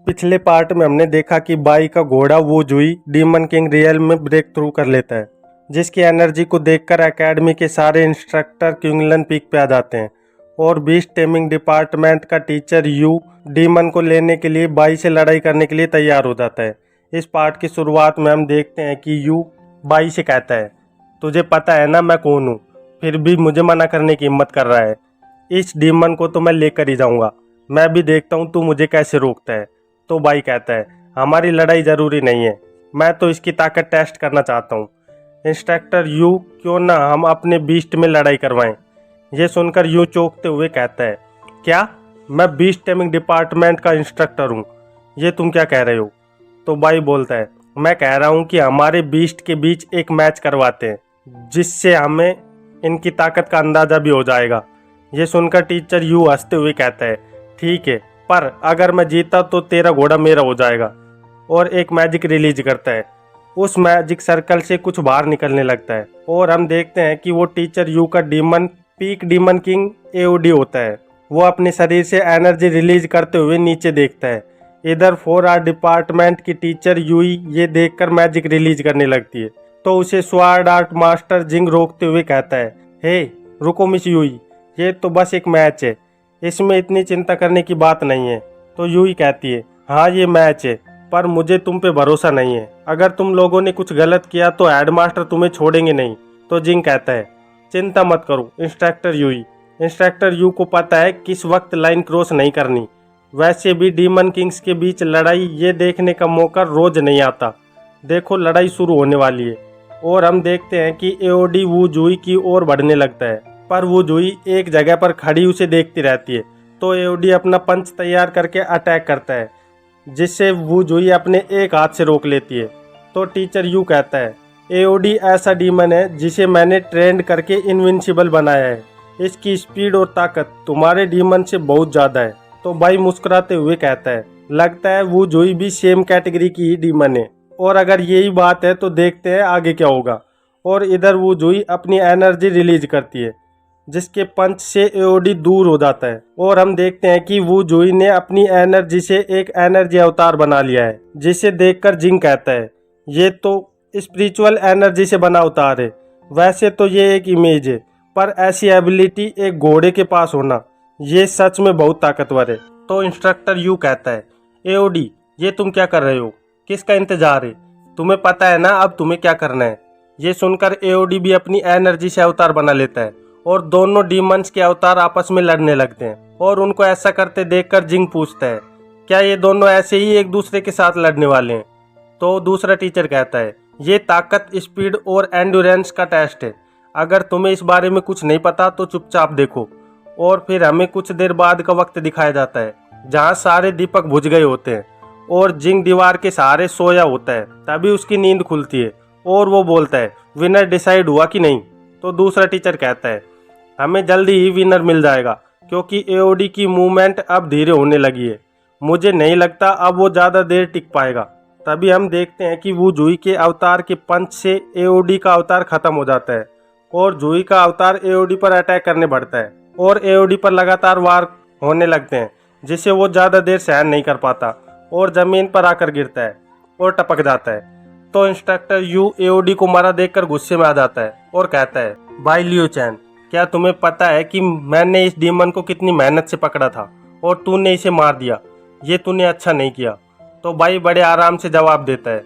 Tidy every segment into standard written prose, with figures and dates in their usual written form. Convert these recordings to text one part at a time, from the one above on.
पिछले पार्ट में हमने देखा कि बाई का घोड़ा वू जुई डीमन किंग रियल में ब्रेक थ्रू कर लेता है, जिसकी एनर्जी को देखकर एकेडमी के सारे इंस्ट्रक्टर क्विंगलन पीक पे आ जाते हैं और बीस्ट टेमिंग डिपार्टमेंट का टीचर यू डीमन को लेने के लिए बाई से लड़ाई करने के लिए तैयार हो जाता है। इस पार्ट की शुरुआत में हम देखते हैं कि यू बाई से कहता है, तुझे पता है ना मैं कौन हूँ, फिर भी मुझे मना करने की हिम्मत कर रहा है। इस डीमन को तो मैं लेकर ही जाऊँगा, मैं भी देखता हूँ तू मुझे कैसे रोकता है। तो बाई कहता है, हमारी लड़ाई ज़रूरी नहीं है, मैं तो इसकी ताकत टेस्ट करना चाहता हूँ। इंस्ट्रक्टर यू, क्यों ना हम अपने बीस्ट में लड़ाई करवाएं। ये सुनकर यू चौंकते हुए कहता है, क्या मैं बीस्ट टेमिंग डिपार्टमेंट का इंस्ट्रक्टर हूँ, ये तुम क्या कह रहे हो। तो बाई बोलता है, मैं कह रहा हूँ कि हमारे बीस्ट के बीच एक मैच करवाते हैं, जिससे हमें इनकी ताकत का अंदाज़ा भी हो जाएगा। ये सुनकर टीचर यू हंसते हुए कहता है, ठीक है, पर अगर मैं जीता तो तेरा घोड़ा मेरा हो जाएगा। और एक मैजिक रिलीज करता है। उस मैजिक सर्कल से कुछ बाहर निकलने लगता है और हम देखते हैं कि वो टीचर यू का demon peak demon king AOD होता है। वो अपने शरीर से एनर्जी रिलीज करते हुए नीचे देखता है। इधर 4R डिपार्टमेंट की टीचर यूई ये देखकर मैजिक रिलीज करने लगती है, तो उसे स्वॉर्ड आर्ट मास्टर जिंग रोकते हुए कहता है, हे रुको मिस यूई, ये तो बस एक मैच है, इसमें इतनी चिंता करने की बात नहीं है। तो यूई कहती है, हाँ ये मैच है, पर मुझे तुम पे भरोसा नहीं है, अगर तुम लोगों ने कुछ गलत किया तो हेडमास्टर तुम्हें छोड़ेंगे नहीं। तो जिंग कहता है, चिंता मत करो इंस्ट्रक्टर यूई। इंस्ट्रक्टर यू को पता है किस वक्त लाइन क्रॉस नहीं करनी। वैसे भी डीमन किंग्स के बीच लड़ाई ये देखने का मौका रोज नहीं आता। देखो लड़ाई शुरू होने वाली है। और हम देखते हैं कि एओडी वू जुई की ओर बढ़ने लगता है, पर वो जुई एक जगह पर खड़ी उसे देखती रहती है। तो एओडी अपना पंच तैयार करके अटैक करता है, जिससे वो जुई अपने एक हाथ से रोक लेती है। तो टीचर यू कहता है, एओडी ऐसा डीमन है जिसे मैंने ट्रेंड करके इनविंसिबल बनाया है, इसकी स्पीड और ताकत तुम्हारे डीमन से बहुत ज़्यादा है। तो बाई मुस्कुराते हुए कहता है, लगता है वो जुई भी सेम कैटेगरी की ही डीमन है, और अगर यही बात है तो देखते हैं आगे क्या होगा। और इधर वो जुई अपनी एनर्जी रिलीज करती है, जिसके पंच से एओडी दूर हो जाता है। और हम देखते हैं कि वो जुई ने अपनी एनर्जी से एक एनर्जी अवतार बना लिया है, जिसे देखकर जिंग कहता है, ये तो स्पिरिचुअल एनर्जी से बना अवतार है। वैसे तो ये एक इमेज है, पर ऐसी एबिलिटी एक घोड़े के पास होना, ये सच में बहुत ताकतवर है। तो इंस्ट्रक्टर यू कहता है, एओडी ये तुम क्या कर रहे हो, किसका इंतजार है, तुम्हें पता है ना अब तुम्हें क्या करना है। ये सुनकर एओडी भी अपनी एनर्जी से अवतार बना लेता है और दोनों डीमंस के अवतार आपस में लड़ने लगते हैं। और उनको ऐसा करते देखकर जिंग पूछता है, क्या ये दोनों ऐसे ही एक दूसरे के साथ लड़ने वाले हैं। तो दूसरा टीचर कहता है, ये ताकत, स्पीड और एंड्योरेंस का टेस्ट है, अगर तुम्हें इस बारे में कुछ नहीं पता तो चुपचाप देखो। और फिर हमें कुछ देर बाद का वक्त दिखाया जाता है, जहाँ सारे दीपक बुझ गए होते हैं और जिंग दीवार के सहारे सोया होता है। तभी उसकी नींद खुलती है और वो बोलता है, विनर डिसाइड हुआ कि नहीं। तो दूसरा टीचर कहता है, हमें जल्दी ही विनर मिल जाएगा, क्योंकि एओडी की मूवमेंट अब धीरे होने लगी है, मुझे नहीं लगता अब वो ज़्यादा देर टिक पाएगा। तभी हम देखते हैं कि वो जुई के अवतार के पंच से एओडी का अवतार खत्म हो जाता है और जुई का अवतार एओडी पर अटैक करने बढ़ता है और एओडी पर लगातार वार होने लगते हैं, जिसे वो ज़्यादा देर सहन नहीं कर पाता और ज़मीन पर आकर गिरता है और टपक जाता है। तो इंस्ट्रक्टर यू एओडी को मरा देखकर गुस्से में आ जाता है और कहता है, भाई लियो चैन, क्या तुम्हें पता है कि मैंने इस डीमन को कितनी मेहनत से पकड़ा था और तूने इसे मार दिया, ये तूने अच्छा नहीं किया। तो भाई बड़े आराम से जवाब देता है,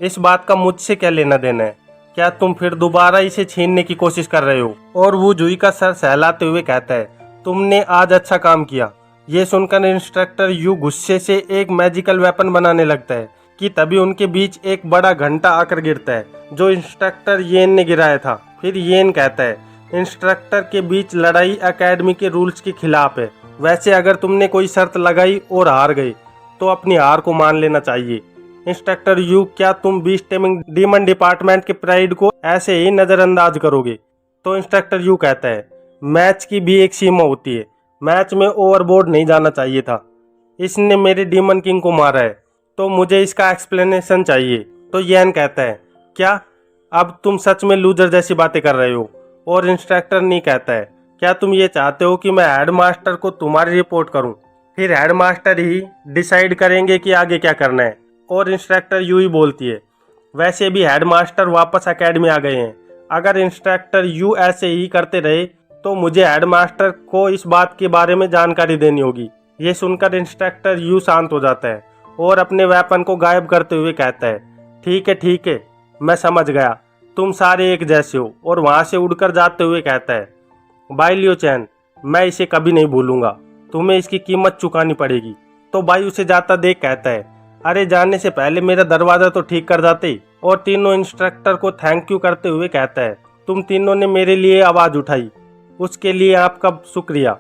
इस बात का मुझसे क्या लेना देना है, क्या तुम फिर दोबारा इसे छीनने की कोशिश कर रहे हो। और वो जुई का सर सहलाते हुए कहता है, तुमने आज अच्छा काम किया। ये सुनकर इंस्ट्रक्टर यू गुस्से से एक मैजिकल वेपन बनाने लगता है कि तभी उनके बीच एक बड़ा घंटा आकर गिरता है, जो इंस्ट्रक्टर येन ने गिराया था। फिर येन कहता है, इंस्ट्रक्टर के बीच लड़ाई एकेडमी के रूल्स के खिलाफ है, वैसे अगर तुमने कोई शर्त लगाई और हार गए तो अपनी हार को मान लेना चाहिए। इंस्ट्रक्टर यू, क्या तुम बीस्ट टेमिंग डीमन डिपार्टमेंट के प्राइड को ऐसे ही नज़रअंदाज करोगे। तो इंस्ट्रक्टर यू कहता है, मैच की भी एक सीमा होती है, मैच में ओवरबोर्ड नहीं जाना चाहिए था, इसने मेरे डीमन किंग को मारा है, तो मुझे इसका एक्सप्लेनेशन चाहिए। तो येन कहता है, क्या अब तुम सच में लूजर जैसी बातें कर रहे हो। और इंस्ट्रक्टर नहीं कहता है, क्या तुम ये चाहते हो कि मैं हेडमास्टर को तुम्हारी रिपोर्ट करूं। फिर हेडमास्टर ही डिसाइड करेंगे कि आगे क्या करना है। और इंस्ट्रक्टर यू ही बोलती है, वैसे भी हेडमास्टर वापस एकेडमी आ गए हैं, अगर इंस्ट्रक्टर यू ऐसे ही करते रहे तो मुझे हेडमास्टर को इस बात के बारे में जानकारी देनी होगी। ये सुनकर इंस्ट्रक्टर यू शांत हो जाता है और अपने वेपन को गायब करते हुए कहता है, ठीक है, मैं समझ गया, तुम सारे एक जैसे हो। और वहाँ से उड़कर जाते हुए कहता है, बाई लियो चैन, मैं इसे कभी नहीं भूलूंगा, तुम्हें इसकी कीमत चुकानी पड़ेगी। तो बाई उसे जाता देख कहता है, अरे जाने से पहले मेरा दरवाज़ा तो ठीक कर जाते। और तीनों इंस्ट्रक्टर को थैंक यू करते हुए कहता है, तुम तीनों ने मेरे लिए आवाज़ उठाई, उसके लिए आपका शुक्रिया।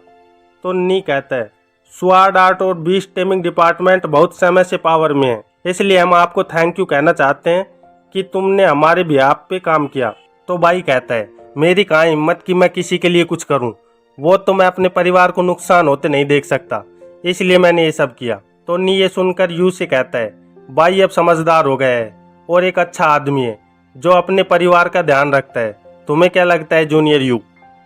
तो नी कहता है, स्वाड आर्ट और बीस्ट टेमिंग डिपार्टमेंट बहुत समय से पावर में है, इसलिए हम आपको थैंक यू कहना चाहते हैं कि तुमने हमारे बिहाफ पे काम किया। तो भाई कहता है, मेरी कहाँ हिम्मत कि मैं किसी के लिए कुछ करूं, वो तो मैं अपने परिवार को नुकसान होते नहीं देख सकता, इसलिए मैंने ये सब किया। तो नी ये सुनकर यू से कहता है, भाई अब समझदार हो गया है और एक अच्छा आदमी है जो अपने परिवार का ध्यान रखता है। तुम्हें क्या लगता है जूनियर यू?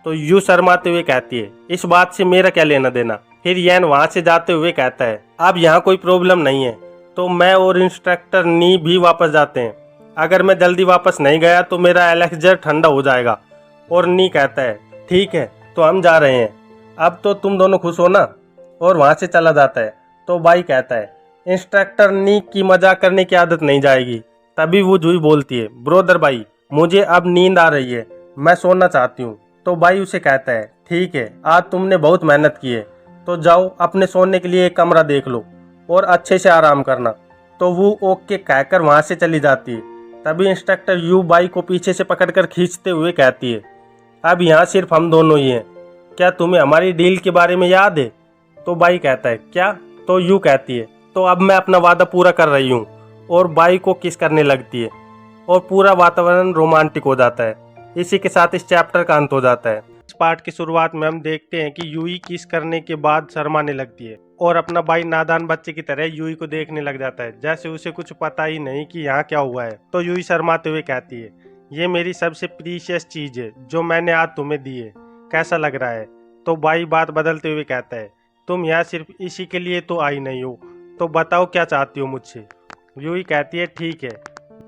तो यू शर्माते हुए कहती है, इस बात से मेरा क्या लेना देना। फिर यैन वहां से जाते हुए कहता है, अब यहाँ कोई प्रॉब्लम नहीं है, तो मैं और इंस्ट्रक्टर नी भी वापस जाते हैं। अगर मैं जल्दी वापस नहीं गया तो मेरा एलेक्जर ठंडा हो जाएगा। और नी कहता है, ठीक है, तो हम जा रहे हैं, अब तो तुम दोनों खुश हो ना। और वहां से चला जाता है। तो बाई कहता है, इंस्ट्रक्टर नी की मजाक करने की आदत नहीं जाएगी। तभी वो जूही बोलती है, ब्रोदर भाई, मुझे अब नींद आ रही है, मैं सोना चाहती हूँ। तो भाई उसे कहता है, ठीक है, आज तुमने बहुत मेहनत की है, तो जाओ अपने सोने के लिए एक कमरा देख लो और अच्छे से आराम करना। तो वो ओके कहकर वहाँ से चली जाती है। तभी इंस्ट्रक्टर यू बाई को पीछे से पकड़कर खींचते हुए कहती है, अब यहाँ सिर्फ हम दोनों ही हैं, क्या तुम्हें हमारी डील के बारे में याद है? तो बाई कहता है, क्या? तो यू कहती है, तो अब मैं अपना वादा पूरा कर रही हूँ। और बाई को किस करने लगती है और पूरा वातावरण रोमांटिक हो जाता है। इसी के साथ इस चैप्टर का अंत हो जाता है। इस पार्ट की शुरुआत में हम देखते हैं कि यूई किस करने के बाद शर्माने लगती है और अपना भाई नादान बच्चे की तरह यूई को देखने लग जाता है, जैसे उसे कुछ पता ही नहीं कि यहाँ क्या हुआ है। तो यूई शर्माते हुए कहती है, ये मेरी सबसे प्रीशियस चीज है जो मैंने आज तुम्हें दी है, कैसा लग रहा है? तो भाई बात बदलते हुए कहता है, तुम यहाँ सिर्फ इसी के लिए तो आई नहीं हो, तो बताओ क्या चाहती हो मुझसे? यूई कहती है, ठीक है,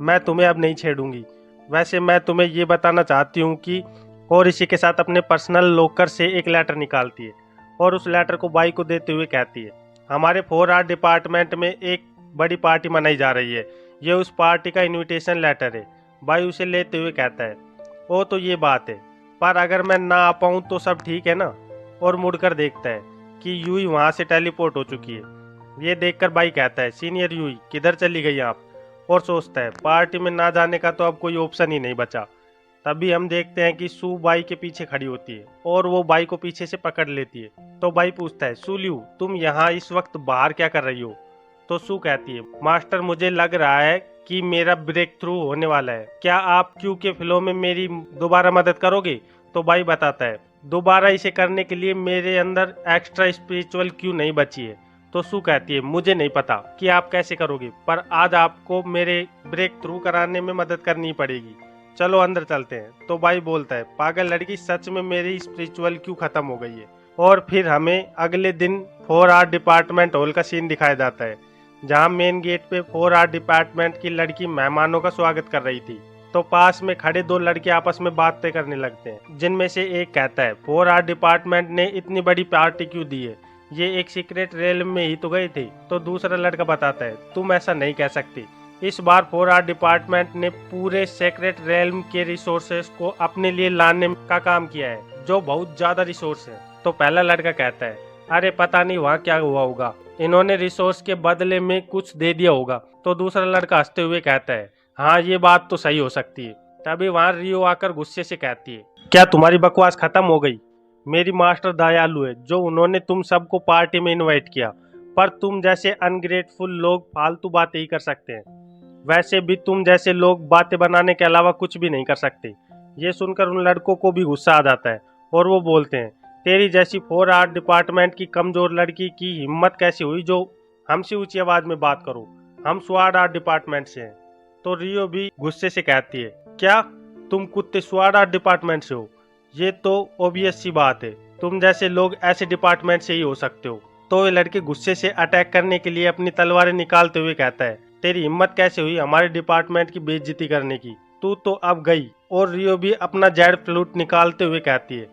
मैं तुम्हें अब नहीं छेड़ूंगी, वैसे मैं तुम्हें ये बताना चाहती हूँ कि। और इसी के साथ अपने पर्सनल लॉकर से एक लेटर निकालती है और उस लेटर को बाई को देते हुए कहती है, हमारे 4R डिपार्टमेंट में एक बड़ी पार्टी मनाई जा रही है, ये उस पार्टी का इनविटेशन लेटर है। बाई उसे लेते हुए कहता है, ओ तो ये बात है, पर अगर मैं ना आ पाऊँ तो सब ठीक है ना? और मुड़कर देखता है कि यूई वहाँ से टेलीपोर्ट हो चुकी है। ये देखकर बाई कहता है, सीनियर यूई किधर चली गई आप? और सोचता है, पार्टी में ना जाने का तो अब कोई ऑप्शन ही नहीं बचा। तभी हम देखते हैं कि सू बाई के पीछे खड़ी होती है और वो बाई को पीछे से पकड़ लेती है। तो बाई पूछता है, सूल्यू तुम यहाँ इस वक्त बाहर क्या कर रही हो? तो सू कहती है, मास्टर मुझे लग रहा है कि मेरा ब्रेक थ्रू होने वाला है, क्या आप क्यू के फ्लो में मेरी दोबारा मदद करोगे? तो बाई बताता है, दोबारा इसे करने के लिए मेरे अंदर एक्स्ट्रा स्पिरिचुअल क्यू नहीं बची है। तो सू कहती है, मुझे नहीं पता कि आप कैसे करोगे, पर आज आपको मेरे ब्रेक थ्रू कराने में मदद करनी पड़ेगी, चलो अंदर चलते हैं। तो भाई बोलता है, पागल लड़की, सच में मेरी स्पिरिचुअल क्यों खत्म हो गई है। और फिर हमें अगले दिन 4R डिपार्टमेंट हॉल का सीन दिखाया जाता है, जहां मेन गेट पे 4R डिपार्टमेंट की लड़की मेहमानों का स्वागत कर रही थी। तो पास में खड़े दो लड़के आपस में बातें करने लगते हैं, जिनमें से एक कहता है, 4R डिपार्टमेंट ने इतनी बड़ी पार्टी क्यों दी है, ये एक सीक्रेट रेलम में ही तो गए थे। तो दूसरा लड़का बताता है, तुम ऐसा नहीं कह सकती, इस बार 4R डिपार्टमेंट ने पूरे सीक्रेट रेलम के रिसोर्सेस को अपने लिए लाने का काम किया है, जो बहुत ज्यादा रिसोर्स है। तो पहला लड़का कहता है, अरे पता नहीं वहाँ क्या हुआ होगा, इन्होंने रिसोर्स के बदले में कुछ दे दिया होगा। तो दूसरा लड़का हंसते हुए कहता है, हाँ ये बात तो सही हो सकती है। तभी वहाँ रियो आकर गुस्से से कहती है, क्या तुम्हारी बकवास खत्म हो गई? मेरी मास्टर दयालु है, जो उन्होंने तुम सबको पार्टी में इनवाइट किया, पर तुम जैसे अनग्रेटफुल लोग फालतू बातें ही कर सकते हैं। वैसे भी तुम जैसे लोग बातें बनाने के अलावा कुछ भी नहीं कर सकते। ये सुनकर उन लड़कों को भी गुस्सा आ जाता है और वो बोलते हैं, तेरी जैसी 4R डिपार्टमेंट की कमजोर लड़की की हिम्मत कैसी हुई जो हमसे ऊंची आवाज में बात करो, हम 4R डिपार्टमेंट से हैं। तो रियो भी गुस्से से कहती है, क्या तुम कुत्ते 4R डिपार्टमेंट से हो? ये तो ऑब्वियस सी बात है, तुम जैसे लोग ऐसे डिपार्टमेंट से ही हो सकते हो। तो वे लड़के गुस्से से अटैक करने के लिए अपनी तलवारें निकालते हुए कहता है, तेरी हिम्मत कैसे हुई हमारे डिपार्टमेंट की बेइज्जती करने की, तू तो अब गई। और रियो भी अपना जेड फ्लूट निकालते हुए कहती है,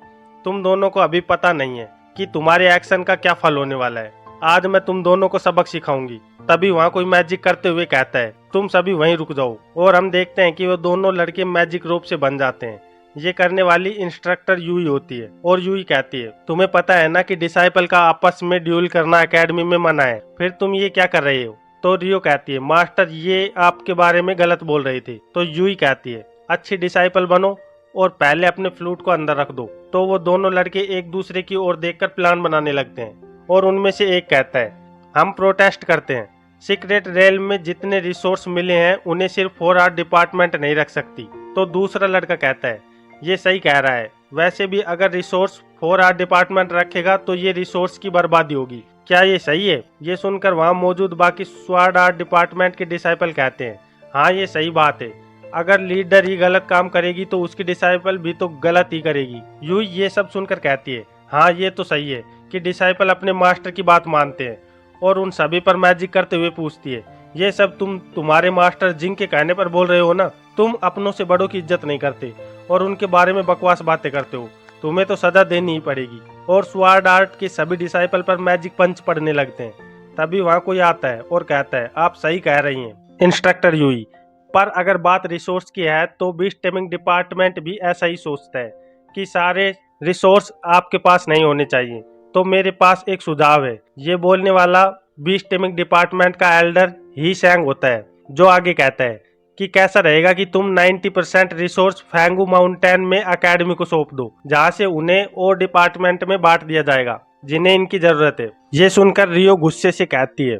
तुम दोनों को अभी पता नहीं है कि तुम्हारे एक्शन का क्या फल होने वाला है। आज मैं तुम दोनों को सबक सिखाऊंगी। तभी वहाँ कोई मैजिक करते हुए कहता है, तुम सभी वहीं रुक जाओ। और हम देखते हैं कि वो दोनों लड़के मैजिक रोप से बन जाते हैं। ये करने वाली इंस्ट्रक्टर यूई होती है और यूई कहती है, तुम्हें पता है ना कि डिसाइपल का आपस में ड्यूल करना एकेडमी में मना है, फिर तुम ये क्या कर रहे हो। तो रियो कहती है, मास्टर ये आपके बारे में गलत बोल रही थी। तो यूई कहती है, अच्छी डिसाइपल बनो और पहले अपने फ्लूट को अंदर रख दो। तो वो दोनों लड़के एक दूसरे की ओर देखकर प्लान बनाने लगते हैं और उनमें से एक कहता है, हम प्रोटेस्ट करते हैं। सीक्रेट रेल में जितने रिसोर्स मिले हैं उन्हें सिर्फ 4 आर्ट डिपार्टमेंट नहीं रख सकती। तो दूसरा लड़का कहता है, ये सही कह रहा है, वैसे भी अगर रिसोर्स 4 आर्ट डिपार्टमेंट रखेगा तो ये रिसोर्स की बर्बादी होगी। क्या ये सही है। ये सुनकर वहाँ मौजूद बाकी स्वॉर्ड आर्ट डिपार्टमेंट के डिसाइपल कहते हैं, हाँ ये सही बात है, अगर लीडर ही गलत काम करेगी तो उसकी डिसाइपल भी तो गलत ही करेगी। यूई ये सब सुनकर कहती है, हाँ ये तो सही है कि डिसाइपल अपने मास्टर की बात मानते हैं। और उन सभी पर मैजिक करते हुए पूछती है, ये सब तुम्हारे मास्टर जिंग के कहने पर बोल रहे हो ना। तुम अपनों से बड़ों की इज्जत नहीं करते और उनके बारे में बकवास बातें करते हो, तुम्हें तो सजा देनी ही पड़ेगी। और स्वॉर्ड आर्ट के सभी डिसाइपल पर मैजिक पंच पड़ने लगते हैं। तभी वहाँ कोई आता है और कहता है, आप सही कह रही हैं इंस्ट्रक्टर यूई, पर अगर बात रिसोर्स की है तो बीस्ट टेमिंग डिपार्टमेंट भी ऐसा ही सोचता है कि सारे रिसोर्स आपके पास नहीं होने चाहिए। तो मेरे पास एक सुझाव है। ये बोलने वाला बीस्ट टेमिंग डिपार्टमेंट का एल्डर ही सैंग होता है, जो आगे कहता है कि कैसा रहेगा कि तुम 90% रिसोर्स फैंगू माउंटेन में एकेडमी को सौंप दो, जहाँ से उन्हें और डिपार्टमेंट में बांट दिया जाएगा जिन्हें इनकी जरूरत है। ये सुनकर रियो गुस्से से कहती है,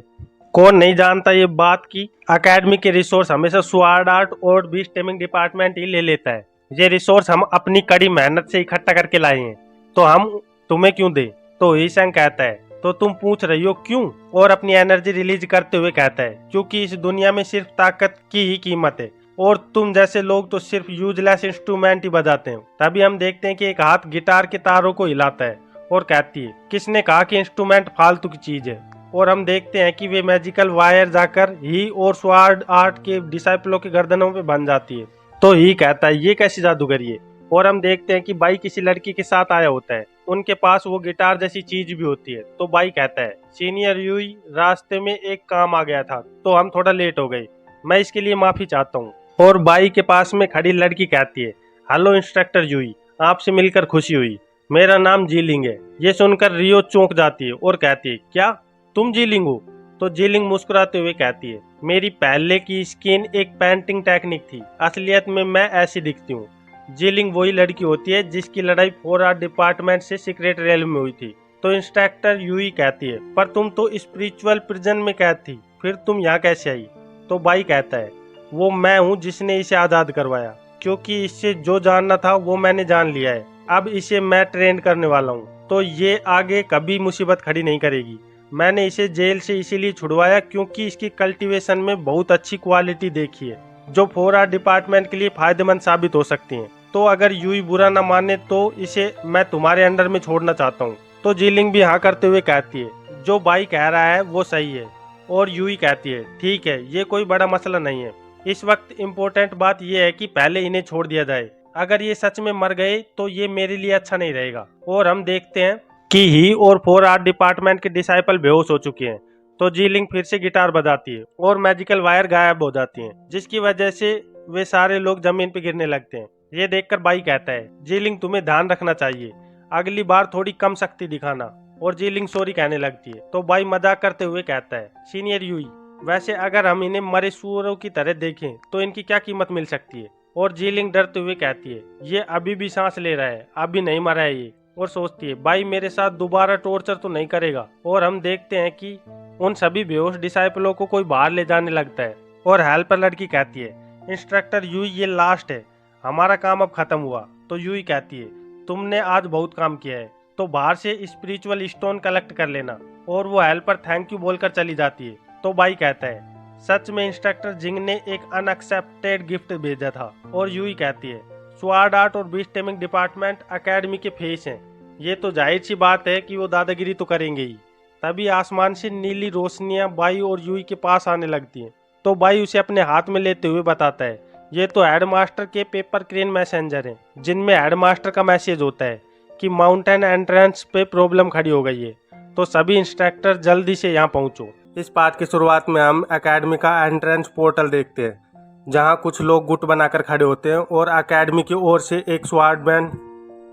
कौन नहीं जानता ये बात कि एकेडमी के रिसोर्स हमेशा स्वॉर्ड आर्ट और बीस्ट टेमिंग डिपार्टमेंट ही ले लेता है। ये रिसोर्स हम अपनी कड़ी मेहनत से इकट्ठा करके लाए हैं, तो हम तुम्हें क्यों दें। तो हीसंग कहता है, तो तुम पूछ रही हो क्यों। और अपनी एनर्जी रिलीज करते हुए कहता है, क्योंकि इस दुनिया में सिर्फ ताकत की ही कीमत है और तुम जैसे लोग तो सिर्फ यूजलेस इंस्ट्रूमेंट ही बजाते हो। तभी हम देखते हैं कि एक हाथ गिटार के तारों को हिलाता है और कहती है, किसने कहा कि इंस्ट्रूमेंट फालतू की चीज है। और हम देखते हैं कि वे मैजिकल वायर जाकर ही और स्वॉर्ड आर्ट के डिसाइपलों के गर्दनों पे बन जाती है। तो ही कहता है, ये कैसी जादूगरी है। और हम देखते हैं कि बाई किसी लड़की के साथ आया होता है, उनके पास वो गिटार जैसी चीज भी होती है। तो बाई कहता है, सीनियर यूई, रास्ते में एक काम आ गया था तो हम थोड़ा लेट हो गए, मैं इसके लिए माफी चाहता हूँ। और बाई के पास में खड़ी लड़की कहती है, हेलो इंस्ट्रक्टर यूई, आपसे मिलकर खुशी हुई, मेरा नाम जीलिंग है। ये सुनकर रियो चौंक जाती है और कहती है, क्या तुम जीलिंग हो। तो जीलिंग मुस्कुराते हुए कहती है, मेरी पहले की स्किन एक पेंटिंग टेक्निक थी, असलियत में मैं ऐसी दिखती हूँ। जीलिंग वही लड़की होती है जिसकी लड़ाई 4 आर्ट डिपार्टमेंट से सीक्रेट रेल में हुई थी। तो इंस्ट्रक्टर यूई कहती है, पर तुम तो स्पिरिचुअल प्रिजन में कैद थी, फिर तुम यहाँ कैसे आई। तो बाई कहता है, वो मैं हूँ जिसने इसे आजाद करवाया, क्योंकि इससे जो जानना था वो मैंने जान लिया है, अब इसे मैं ट्रेन करने वाला हूँ, तो ये आगे कभी मुसीबत खड़ी नहीं करेगी। मैंने इसे जेल से इसीलिए छुड़वाया क्योंकि इसकी कल्टीवेशन में बहुत अच्छी क्वालिटी देखी है, जो 4 आर्ट डिपार्टमेंट के लिए फायदेमंद साबित हो सकती हैं। तो अगर यूई बुरा न माने तो इसे मैं तुम्हारे अंडर में छोड़ना चाहता हूँ। तो जीलिंग भी हाँ करते हुए कहती है, जो बाई कह रहा है वो सही है। और यूई कहती है, ठीक है, ये कोई बड़ा मसला नहीं है, इस वक्त इम्पोर्टेंट बात यह है कि पहले इन्हें छोड़ दिया जाए, अगर ये सच में मर गए तो ये मेरे लिए अच्छा नहीं रहेगा। और हम देखते हैं कि ही और 4 आर्ट डिपार्टमेंट के डिसाइपल बेहोश हो चुके हैं। तो जीलिंग फिर से गिटार बजाती है और मैजिकल वायर गायब हो जाती हैं, जिसकी वजह से वे सारे लोग जमीन पर गिरने लगते हैं। ये देखकर बाई कहता है, जीलिंग तुम्हें ध्यान रखना चाहिए, अगली बार थोड़ी कम शक्ति दिखाना। और जीलिंग सॉरी कहने लगती है। तो बाई मजाक करते हुए कहता है, सीनियर यूई, वैसे अगर हम इन्हें मरे सूअरों की तरह देखें तो इनकी क्या कीमत मिल सकती है। और जीलिंग डरते हुए कहती है, ये अभी भी सांस ले रहा है, अभी नहीं मरा है ये। और सोचती है, बाई मेरे साथ दोबारा टॉर्चर तो नहीं करेगा। और हम देखते हैं कि उन सभी बेहोश डिसाइपलों को कोई बाहर ले जाने लगता है। और हेल्पर लड़की कहती है, इंस्ट्रक्टर यूई, ये लास्ट है, हमारा काम अब खत्म हुआ। तो यूई कहती है, तुमने आज बहुत काम किया है, तो बाहर से स्पिरिचुअल स्टोन कलेक्ट कर लेना। और वो हेल्पर थैंक यू बोलकर चली जाती है। तो बाई कहता है, सच में इंस्ट्रक्टर जिंग ने एक अनएक्सेप्टेड गिफ्ट भेजा था। और यूई कहती है, स्वॉर्ड आर्ट और बीस्ट टेमिंग डिपार्टमेंट एकेडमी के फेस हैं, ये तो जाहिर सी बात है कि वो दादागिरी तो करेंगे ही। तभी आसमान से नीली रोशनियां बाई और यूई के पास आने लगती हैं। तो बाई उसे अपने हाथ में लेते हुए बताता है, ये तो हेडमास्टर के पेपर क्रेन मैसेंजर हैं, जिनमें हेडमास्टर का मैसेज होता है कि माउंटेन एंट्रेंस पे प्रॉब्लम खड़ी हो गई है, तो सभी इंस्ट्रक्टर जल्दी से यहाँ पहुँचो। इस पार्ट की शुरुआत में हम एकेडमी का एंट्रेंस पोर्टल देखते हैं, जहाँ कुछ लोग गुट बनाकर खड़े होते हैं और एकेडमी की ओर से एक स्वॉर्डमैन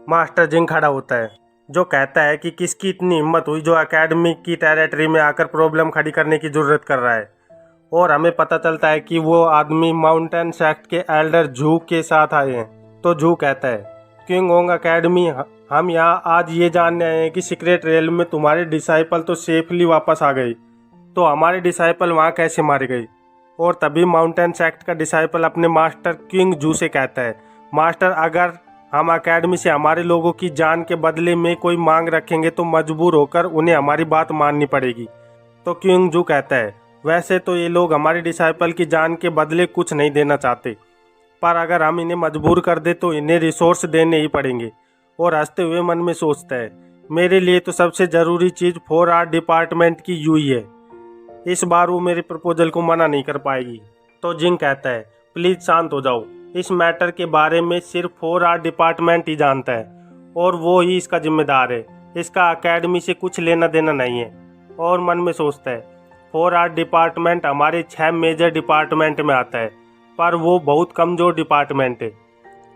मास्टर जिंग खड़ा होता है, जो कहता है कि किसकी इतनी हिम्मत हुई जो एकेडमी की टेरिटरी में आकर प्रॉब्लम खड़ी करने की जरूरत कर रहा है। और हमें पता चलता है कि वो आदमी माउंटेन सेक्ट के एल्डर जू के साथ आए हैं। तो जू कहता है, किंग ओंग एकेडमी, हम यहाँ आज ये जानने आए हैं कि सीक्रेट रेलम में तुम्हारे डिसाइपल तो सेफली वापस आ गई, तो हमारे डिसाइपल वहाँ कैसे मारे गए। और तभी माउंटेन सेक्ट का डिसाइपल अपने मास्टर किंग जू से कहता है, मास्टर, अगर हम एकेडमी से हमारे लोगों की जान के बदले में कोई मांग रखेंगे तो मजबूर होकर उन्हें हमारी बात माननी पड़ेगी। तो किंग जू कहता है, वैसे तो ये लोग हमारे डिसाइपल की जान के बदले कुछ नहीं देना चाहते, पर अगर हम इन्हें मजबूर कर दे तो इन्हें रिसोर्स देने ही पड़ेंगे। और हंसते हुए मन में सोचता है, मेरे लिए तो सबसे ज़रूरी चीज़ 4R डिपार्टमेंट की यूई है, इस बार वो मेरे प्रपोजल को मना नहीं कर पाएगी। तो जिंग कहता है, प्लीज़ शांत हो जाओ, इस मैटर के बारे में सिर्फ 4R डिपार्टमेंट ही जानता है और वो ही इसका जिम्मेदार है, इसका एकेडमी से कुछ लेना देना नहीं है। और मन में सोचता है, 4R डिपार्टमेंट हमारे 6 मेजर डिपार्टमेंट में आता है, पर वो बहुत कमज़ोर डिपार्टमेंट है।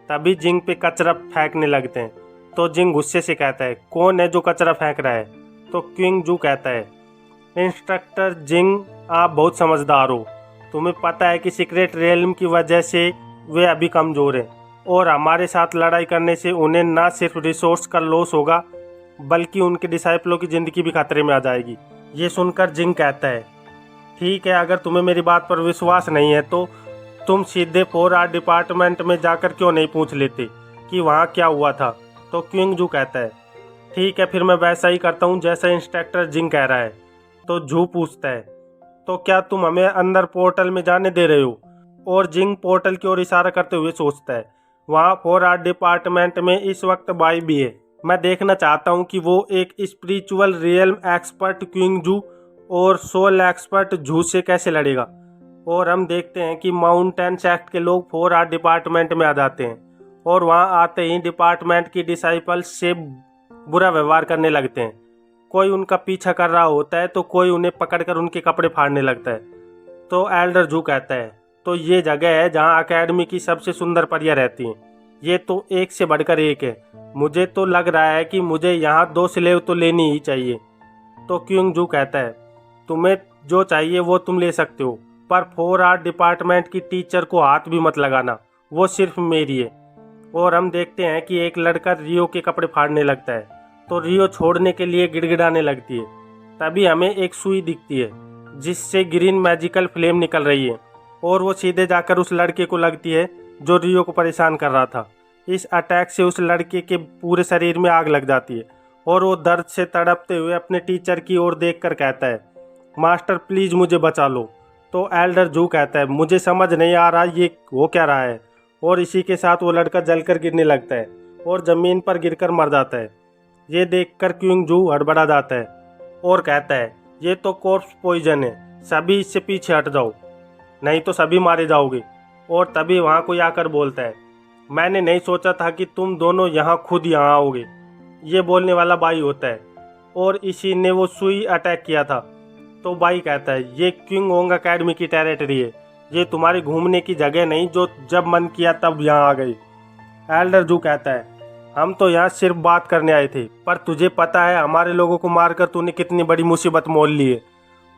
तभी जिंग पे कचरा फेंकने लगते हैं। तो जिंग गुस्से से कहता है, कौन है जो कचरा फेंक रहा है। तो किंग जू कहता है, इंस्ट्रक्टर जिंग, आप बहुत समझदार हो, तुम्हें पता है कि सीक्रेट रेलम की वजह से वे अभी कमज़ोर हैं और हमारे साथ लड़ाई करने से उन्हें न सिर्फ रिसोर्स का लॉस होगा बल्कि उनके डिसाइपलों की ज़िंदगी भी खतरे में आ जाएगी। ये सुनकर जिंग कहता है, ठीक है, अगर तुम्हें मेरी बात पर विश्वास नहीं है तो तुम सीधे 4R डिपार्टमेंट में जाकर क्यों नहीं पूछ लेते कि वहाँ क्या हुआ था। तो किंग जू कहता है, ठीक है, फिर मैं वैसा ही करता हूँ जैसा इंस्ट्रक्टर जिंग कह रहा है। तो जू पूछता है, तो क्या तुम हमें अंदर पोर्टल में जाने दे रहे हो। और जिंग पोर्टल की ओर इशारा करते हुए सोचता है, वहाँ 4R डिपार्टमेंट में इस वक्त बाई भी है, मैं देखना चाहता हूँ कि वो एक स्पिरिचुअल रियल्म एक्सपर्ट किंग जू और सोल एक्सपर्ट जू से कैसे लड़ेगा। और हम देखते हैं कि माउंटेन सेक्ट के लोग 4R डिपार्टमेंट में आ जाते हैं और वहाँ आते ही डिपार्टमेंट की डिसाइपल से बुरा व्यवहार करने लगते हैं। कोई उनका पीछा कर रहा होता है तो कोई उन्हें पकड़कर उनके कपड़े फाड़ने लगता है। तो एल्डर जू कहता है, तो ये जगह है जहाँ एकेडमी की सबसे सुंदर परियां रहती हैं, ये तो एक से बढ़कर एक है, मुझे तो लग रहा है कि मुझे यहाँ 2 स्लेव तो लेनी ही चाहिए। तो किंग जू कहता है, तुम्हें जो चाहिए वो तुम ले सकते हो, पर 4R डिपार्टमेंट की टीचर को हाथ भी मत लगाना, वो सिर्फ मेरी है। और हम देखते हैं कि एक लड़का रियो के कपड़े फाड़ने लगता है, तो रियो छोड़ने के लिए गिड़गिड़ाने लगती है। तभी हमें एक सुई दिखती है जिससे ग्रीन मैजिकल फ्लेम निकल रही है और वो सीधे जाकर उस लड़के को लगती है जो रियो को परेशान कर रहा था। इस अटैक से उस लड़के के पूरे शरीर में आग लग जाती है और वो दर्द से तड़पते हुए अपने टीचर की ओर देखकर कहता है, मास्टर प्लीज़ मुझे बचा लो। तो एल्डर जू कहता है, मुझे समझ नहीं आ रहा ये हो क्या रहा है। और इसी के साथ वो लड़का जलकर गिरने लगता है और ज़मीन पर गिरकर मर जाता है। ये देखकर किंग जू हड़बड़ा जाता है और कहता है, ये तो कॉर्प्स पॉइजन है, सभी इससे पीछे हट जाओ नहीं तो सभी मारे जाओगे। और तभी वहाँ कोई आकर बोलता है, मैंने नहीं सोचा था कि तुम दोनों यहाँ खुद यहाँ आओगे। ये बोलने वाला बाई होता है और इसी ने वो सुई अटैक किया था। तो बाई कहता है, ये किंग ओंग एकेडमी की टेरिटरी है, ये तुम्हारी घूमने की जगह नहीं जो जब मन किया तब यहाँ आ गई। एल्डर जू कहता है, हम तो यहाँ सिर्फ बात करने आए थे, पर तुझे पता है हमारे लोगों को मारकर तूने कितनी बड़ी मुसीबत मोल ली है।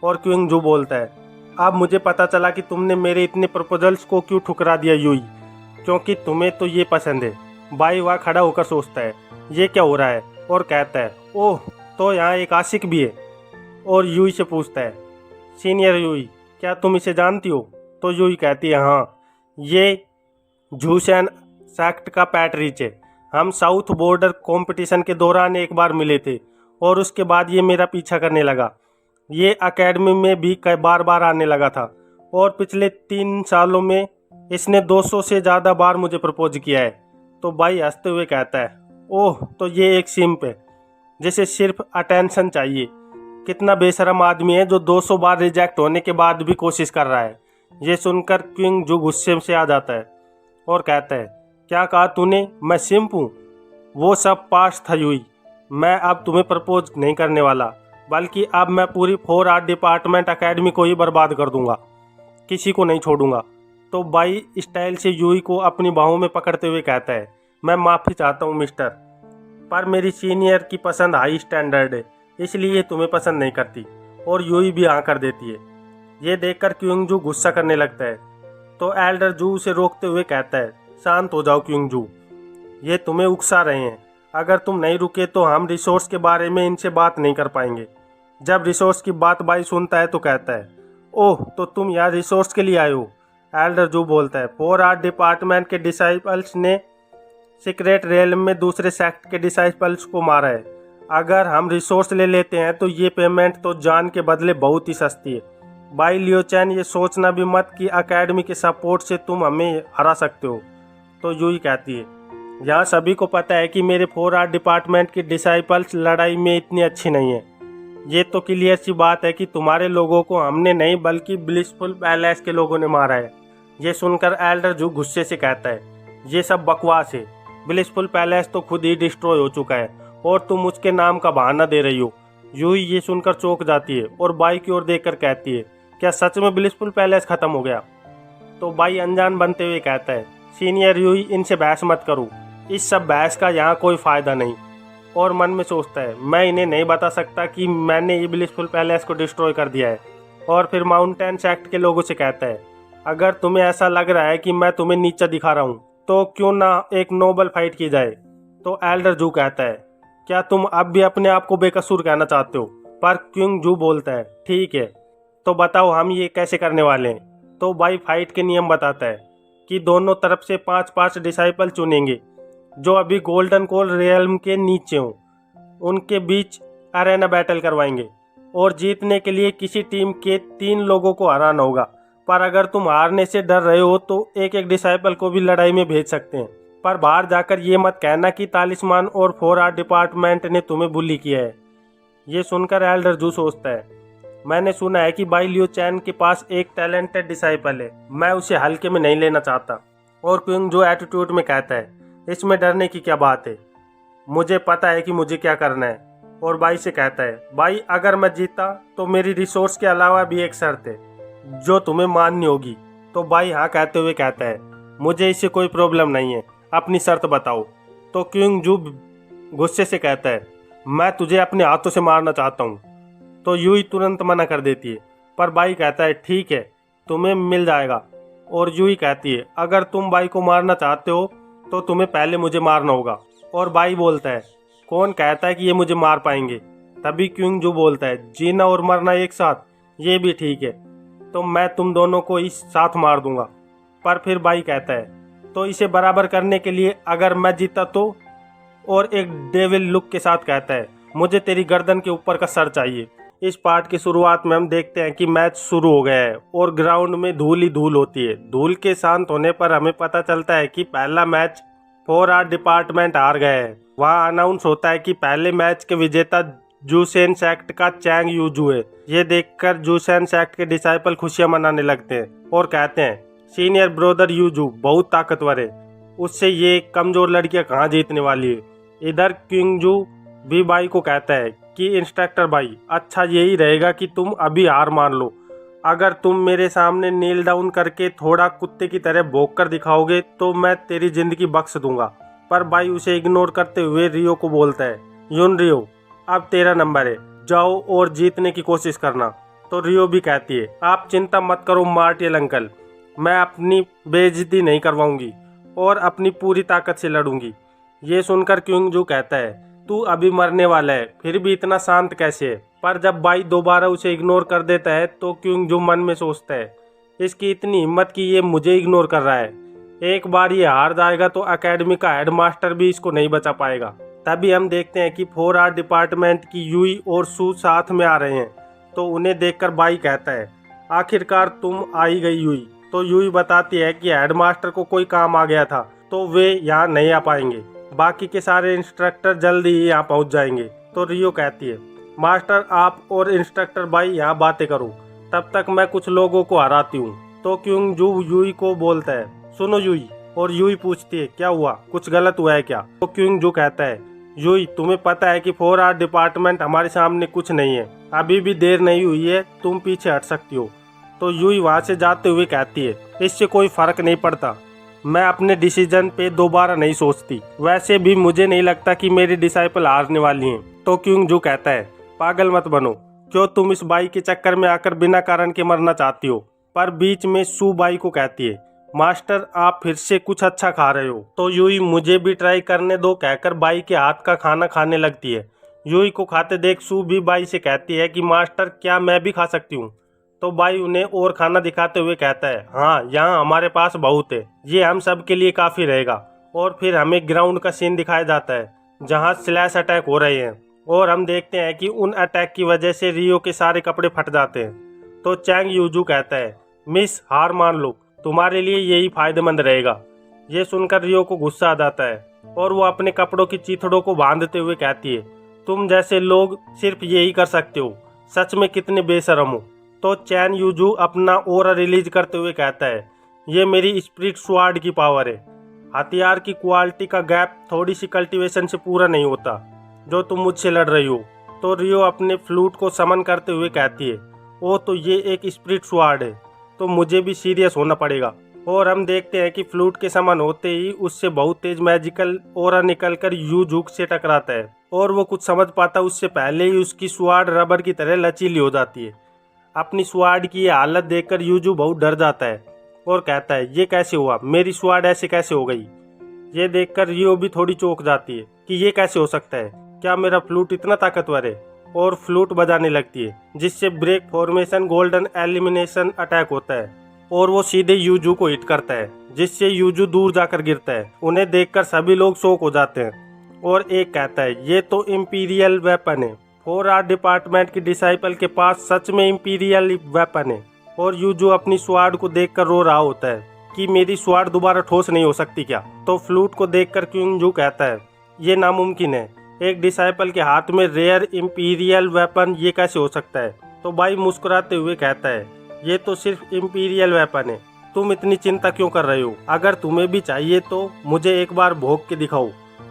और किंग जू बोलता है, अब मुझे पता चला कि तुमने मेरे इतने प्रपोजल्स को क्यों ठुकरा दिया यूई, क्योंकि तुम्हें तो ये पसंद है। बाई वहाँ खड़ा होकर सोचता है, ये क्या हो रहा है, और कहता है, ओह, तो यहाँ एक आशिक भी है। और यूई से पूछता है, सीनियर यूई, क्या तुम इसे जानती हो। तो यूई कहती है, हाँ, ये झूशन सेक्ट का पैटरीच है, हम साउथ बॉर्डर कंपटीशन के दौरान एक बार मिले थे और उसके बाद ये मेरा पीछा करने लगा। ये एकेडमी में भी कई बार आने लगा था और पिछले 3 सालों में इसने 200 से ज़्यादा बार मुझे प्रपोज किया है। तो भाई हंसते हुए कहता है, ओह, तो ये एक सिंप है जिसे सिर्फ अटेंशन चाहिए, कितना बेशरम आदमी है जो 200 बार रिजेक्ट होने के बाद भी कोशिश कर रहा है। ये सुनकर क्विंग जू गुस्से से आ जाता है और कहता है, क्या कहा तूने, मैं सिंप हूँ? वो सब पास था यूई। मैं अब तुम्हें प्रपोज नहीं करने वाला, बल्कि अब मैं पूरी 4 आर्ट डिपार्टमेंट अकेडमी को ही बर्बाद कर दूंगा, किसी को नहीं छोड़ूंगा। तो बाई स्टाइल से यूई को अपनी बाहों में पकड़ते हुए कहता है, मैं माफ़ी चाहता हूँ मिस्टर, पर मेरी सीनियर की पसंद हाई स्टैंडर्ड है, इसलिए तुम्हें पसंद नहीं करती। और यूई भी हाँ कर देती है। ये देखकर क्विंग जू गुस्सा करने लगता है, तो एल्डर जू उसे रोकते हुए कहता है, शांत हो जाओ क्विंग जू, ये तुम्हें उकसा रहे हैं। अगर तुम नहीं रुके तो हम रिसोर्स के बारे में इनसे बात नहीं कर पाएंगे। जब रिसोर्स की बात बाई सुनता है तो कहता है, ओह तो तुम यहाँ रिसोर्स के लिए आए हो? एल्डर जू बोलता है, 4 आर्ट डिपार्टमेंट के डिसाइपल्स ने सीक्रेट रेलम में दूसरे सेक्ट के डिसाइपल्स को मारा है। अगर हम रिसोर्स ले लेते हैं तो ये पेमेंट तो जान के बदले बहुत ही सस्ती है। बाई लियो चैन, ये सोचना भी मत कि अकेडमी के सपोर्ट से तुम हमें हरा सकते हो। तो यूई कहती है, यहाँ सभी को पता है कि मेरे 4 आर्ट डिपार्टमेंट की डिसाइपल्स लड़ाई में इतनी अच्छी नहीं है। ये तो क्लियर सी बात है कि तुम्हारे लोगों को हमने नहीं बल्कि ब्लिसफुल पैलेस के लोगों ने मारा है। ये सुनकर एल्डर जू गुस्से से कहता है, ये सब बकवास है। ब्लिसफुल पैलेस तो खुद ही डिस्ट्रॉय हो चुका है और तुम उसके नाम का बहाना दे रही हो। यूई ये सुनकर चौंक जाती है और बाई की ओर देखकर कहती है, क्या सच में ब्लिसफुल पैलेस खत्म हो गया? तो बाई अनजान बनते हुए कहता है, सीनियर यूई, इनसे बहस मत करो, इस सब बहस का यहाँ कोई फ़ायदा नहीं। और मन में सोचता है, मैं इन्हें नहीं बता सकता कि मैंने ये ब्लिसफुल पैलेस को डिस्ट्रॉय कर दिया है। और फिर माउंटेन सेक्ट के लोगों से कहता है, अगर तुम्हें ऐसा लग रहा है कि मैं तुम्हें नीचा दिखा रहा हूँ तो क्यों ना एक नोबल फाइट की जाए। तो एल्डर जू कहता है, क्या तुम अब भी अपने आप को बेकसूर कहना चाहते हो? पर क्विंग जू बोलता है, ठीक है, तो बताओ हम ये कैसे करने वाले हैं। तो बाई फाइट के नियम बताता है कि दोनों तरफ से 5-5 डिसाइपल चुनेंगे जो अभी गोल्डन कोल रियल्म के नीचे हों। उनके बीच अरेना बैटल करवाएंगे और जीतने के लिए किसी टीम के 3 लोगों को हराना होगा। पर अगर तुम हारने से डर रहे हो तो एक एक डिसाइपल को भी लड़ाई में भेज सकते हैं। पर बाहर जाकर ये मत कहना कि तालिस्मान और 4 आर्ट डिपार्टमेंट ने तुम्हें बुली किया है। ये सुनकर एल्डर जू सोचता है, मैंने सुना है कि बाई लियो चैन के पास एक टैलेंटेड डिसाइपल है, मैं उसे हल्के में नहीं लेना चाहता। और क्विंग जो एटीट्यूड में कहता है, इसमें डरने की क्या बात है, मुझे पता है कि मुझे क्या करना है। और बाई से कहता है, बाई अगर मैं जीता तो मेरी रिसोर्स के अलावा भी एक शर्त है जो तुम्हें माननी होगी। तो बाई हाँ कहते हुए कहता है, मुझे इससे कोई प्रॉब्लम नहीं है, अपनी शर्त बताओ। तो क्विंग जू गुस्से से कहता है, मैं तुझे अपने हाथों से मारना चाहता हूँ। तो यूई तुरंत मना कर देती है, पर बाई कहता है, ठीक है, तुम्हें मिल जाएगा। और यूई कहती है, अगर तुम बाई को मारना चाहते हो तो तुम्हें पहले मुझे मारना होगा। और बाई बोलता है, कौन कहता है कि ये मुझे मार पाएंगे? तभी क्विंग जू बोलता है, जीना और मरना एक साथ, ये भी ठीक है, तो मैं तुम दोनों को इस साथ मार दूंगा। पर फिर बाई कहता है, तो इसे बराबर करने के लिए अगर मैं जीता तो? और एक डेविल लुक के साथ कहता है, मुझे तेरी गर्दन के ऊपर का सर चाहिए। इस पार्ट की शुरुआत में हम देखते हैं कि मैच शुरू हो गया है और ग्राउंड में धूल ही धूल होती है। धूल के शांत होने पर हमें पता चलता है कि पहला मैच 4 आर्ट डिपार्टमेंट हार गए हैं। वहाँ अनाउंस होता है कि पहले मैच के विजेता जूसेन सेक्ट का चैंग यूजू है। ये देखकर जूसेन सेक्ट के डिसाइपल खुशियां मनाने लगते हैं और कहते हैं, सीनियर ब्रदर यूजू बहुत ताकतवर है, उससे ये कमजोर लड़कियां कहाँ जीतने वाली है। इधर क्विंग जू भी बाई को कहता है कि इंस्ट्रक्टर भाई, अच्छा यही रहेगा कि तुम अभी हार मान लो। अगर तुम मेरे सामने नील डाउन करके थोड़ा कुत्ते की तरह भौंक कर दिखाओगे तो मैं तेरी जिंदगी बख्श दूंगा। पर बाई उसे इग्नोर करते हुए रियो को बोलता है, यून रियो, अब तेरा नंबर है, जाओ और जीतने की कोशिश करना। तो रियो भी कहती है, आप चिंता मत करो मार्टियल अंकल, मैं अपनी बेइज्जती नहीं करवाऊंगी और अपनी पूरी ताकत से लड़ूंगी। ये सुनकर क्विंग जू कहता है, तू अभी मरने वाला है, फिर भी इतना शांत कैसे है? पर जब बाई दोबारा उसे इग्नोर कर देता है तो क्विंग जू मन में सोचता है, इसकी इतनी हिम्मत कि ये मुझे इग्नोर कर रहा है। एक बार ये हार जाएगा तो एकेडमी का हेडमास्टर भी इसको नहीं बचा पाएगा। तभी हम देखते हैं कि 4 आर्ट डिपार्टमेंट की यूई और सू साथ में आ रहे हैं। तो उन्हें देखकर बाई कहता है, आखिरकार तुम आ ही गई यूई। तो यूई बताती है कि हेडमास्टर को कोई काम आ गया था तो वे यहाँ नहीं आ पाएंगे, बाकी के सारे इंस्ट्रक्टर जल्दी ही यहाँ पहुँच जाएंगे। तो रियो कहती है, मास्टर आप और इंस्ट्रक्टर बाई यहाँ बातें करो, तब तक मैं कुछ लोगों को हराती हूँ। तो क्योंग जू यूई को बोलता है, सुनो यूई। और यूई पूछती है, क्या हुआ, कुछ गलत हुआ है क्या? तो क्योंग जू कहता है, यूई तुम्हें पता है कि 4R डिपार्टमेंट हमारे सामने कुछ नहीं है, अभी भी देर नहीं हुई है, तुम पीछे हट सकती हो। तो यूई वहाँ से जाते हुए कहती है, इससे कोई फर्क नहीं पड़ता, मैं अपने डिसीजन पे दोबारा नहीं सोचती, वैसे भी मुझे नहीं लगता कि मेरी डिसाइपल हारने वाली हैं। तो क्योंग जू कहता है, पागल मत बनो, क्यों तुम इस बाई के चक्कर में आकर बिना कारण के मरना चाहती हो? पर बीच में सू बाई को कहती है, मास्टर आप फिर से कुछ अच्छा खा रहे हो। तो यूई मुझे भी ट्राई करने दो कहकर बाई के हाथ का खाना खाने लगती है। यूई को खाते देख सू भी बाई से कहती है कि मास्टर क्या मैं भी खा सकती हूँ? तो बाई उन्हें और खाना दिखाते हुए कहता है, हाँ यहाँ हमारे पास बहुत है, ये हम सब के लिए काफ़ी रहेगा। और फिर हमें ग्राउंड का सीन दिखाया जाता है जहाँ स्लैश अटैक हो रहे हैं और हम देखते हैं कि उन अटैक की वजह से रियो के सारे कपड़े फट जाते हैं। तो चैंग यूजू कहता है, मिस हार मान लो, तुम्हारे लिए यही फायदेमंद रहेगा। ये सुनकर रियो को गुस्सा आ जाता है और वो अपने कपड़ों की चीथड़ों को बांधते हुए कहती है, तुम जैसे लोग सिर्फ यही कर सकते हो, सच में कितने बेशरम हो। तो चैन यूजू अपना ओरा रिलीज करते हुए कहता है, ये मेरी स्पिरिट स्वार्ड की पावर है। हथियार की क्वालिटी का गैप थोड़ी सी कल्टीवेशन से पूरा नहीं होता जो तुम मुझसे लड़ रही हो। तो रियो अपने फ्लूट को समन करते हुए कहती है, ओ तो ये एक स्पिरिट स्वार्ड है, तो मुझे भी सीरियस होना पड़ेगा। और हम देखते हैं कि फ्लूट के समन होते ही उससे बहुत तेज मैजिकल ओरा निकलकर यूजू से टकराता है और वो कुछ समझ पाता उससे पहले ही उसकी स्वार्ड रबर की तरह लचीली हो जाती है। अपनी स्वार्ड की ये हालत देखकर यूजू बहुत डर जाता है और कहता है, ये कैसे हुआ, मेरी स्वार्ड ऐसे कैसे हो गई? ये देखकर रियो भी थोड़ी चौंक जाती है कि ये कैसे हो सकता है, क्या मेरा फ्लूट इतना ताकतवर है? और फ्लूट बजाने लगती है जिससे break formation golden elimination attack होता है और वो सीधे यूजू को हिट करता है जिससे यूजू दूर जाकर गिरता है। उन्हें देखकर सभी लोग शॉक हो जाते हैं और एक कहता है, ये तो इंपीरियल वेपन है, 4R डिपार्टमेंट की डिसाइपल के पास सच में इंपीरियल वेपन है। और यूजू अपनी स्वार्ड को देखकर रो रहा होता है कि मेरी स्वार्ड दोबारा ठोस नहीं हो सकती क्या? तो फ्लूट को देखकर क्यूंजू कहता है, ये नामुमकिन है, एक डिसाइपल के हाथ में रेयर इंपीरियल वेपन ये कैसे हो सकता है? तो बाई मुस्कुराते हुए कहता है, ये तो सिर्फ इंपीरियल वेपन है, तुम इतनी चिंता क्यों कर रहे हो? अगर तुम्हें भी चाहिए तो मुझे एक बार भोग के दिखाओ,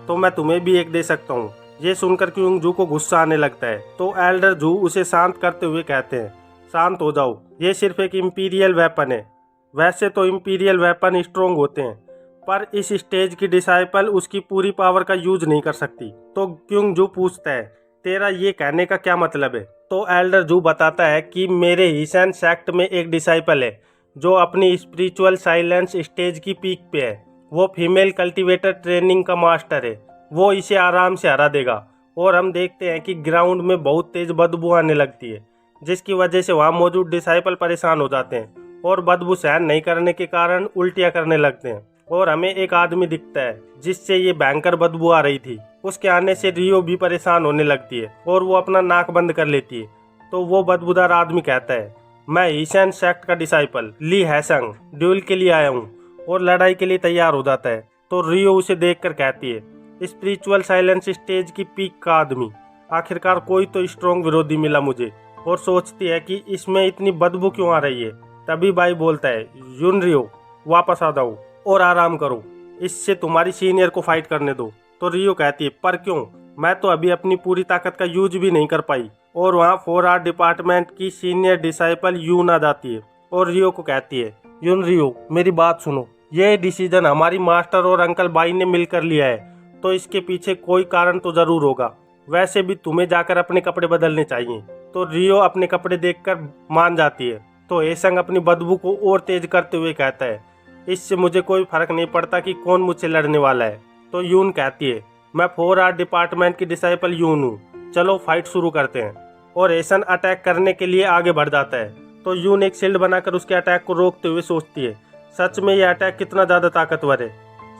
तो मैं तुम्हें भी एक दे सकता हूँ। ये सुनकर क्यूंजू को गुस्सा आने लगता है। तो एल्डर जू उसे शांत करते हुए कहते हैं, शांत हो जाओ, ये सिर्फ एक इंपीरियल वेपन है। वैसे तो इंपीरियल वेपन स्ट्रोंग होते हैं, पर इस स्टेज की डिसाइपल उसकी पूरी पावर का यूज नहीं कर सकती। तो क्यूंजू पूछता है, तेरा ये कहने का क्या मतलब है? तो एल्डर जू बताता है कि मेरे हिसन सेक्ट में एक डिसाइपल है जो अपनी स्पिरिचुअल साइलेंस स्टेज की पीक पे है। वो फीमेल कल्टीवेटर ट्रेनिंग का मास्टर है, वो इसे आराम से हरा देगा। और हम देखते हैं कि ग्राउंड में बहुत तेज बदबू आने लगती है जिसकी वजह से वहाँ मौजूद डिसाइपल परेशान हो जाते हैं और बदबू सहन नहीं करने के कारण उल्टियाँ करने लगते हैं। और हमें एक आदमी दिखता है जिससे ये भयंकर बदबू आ रही थी, उसके आने से रियो भी परेशान होने लगती है और वो अपना नाक बंद कर लेती है। तो वो बदबूदार आदमी कहता है, मैं ईशान सेक्ट का डिसाइपल ली हैसंग ड्यूल के लिए आया हूँ, और लड़ाई के लिए तैयार हो जाता है। तो रियो उसे देखकर कहती है, स्पिरिचुअल साइलेंस स्टेज की पीक का आदमी, आखिरकार कोई तो स्ट्रॉन्ग विरोधी मिला मुझे। और सोचती है कि इसमें इतनी बदबू क्यों आ रही है। तभी बाई बोलता है, रियो वापस आ जाओ और आराम करो, इससे तुम्हारी सीनियर को फाइट करने दो। तो रियो कहती है, पर क्यों, मैं तो अभी अपनी पूरी ताकत का यूज भी नहीं कर पाई। और वहाँ 4R डिपार्टमेंट की सीनियर डिसाइपल यून आ जाती है और रियो को कहती है, रियो मेरी बात सुनो, ये डिसीजन हमारी मास्टर और अंकल बाई ने मिलकर लिया है, तो इसके पीछे कोई कारण तो जरूर होगा। वैसे भी तुम्हें जाकर अपने कपड़े बदलने चाहिए। तो रियो अपने कपड़े देखकर मान जाती है। तो एसंग अपनी बदबू को और तेज करते हुए कहता है, इससे मुझे कोई फर्क नहीं पड़ता कि कौन मुझसे लड़ने वाला है। तो यून कहती है, मैं 4R डिपार्टमेंट की डिसाइपल यून हूँ, चलो फाइट शुरू करते हैं। और एसन अटैक करने के लिए आगे बढ़ जाता है। तो यून एक शील्ड बनाकर उसके अटैक को रोकते हुए सोचती है, सच में ये अटैक कितना ज़्यादा ताकतवर है,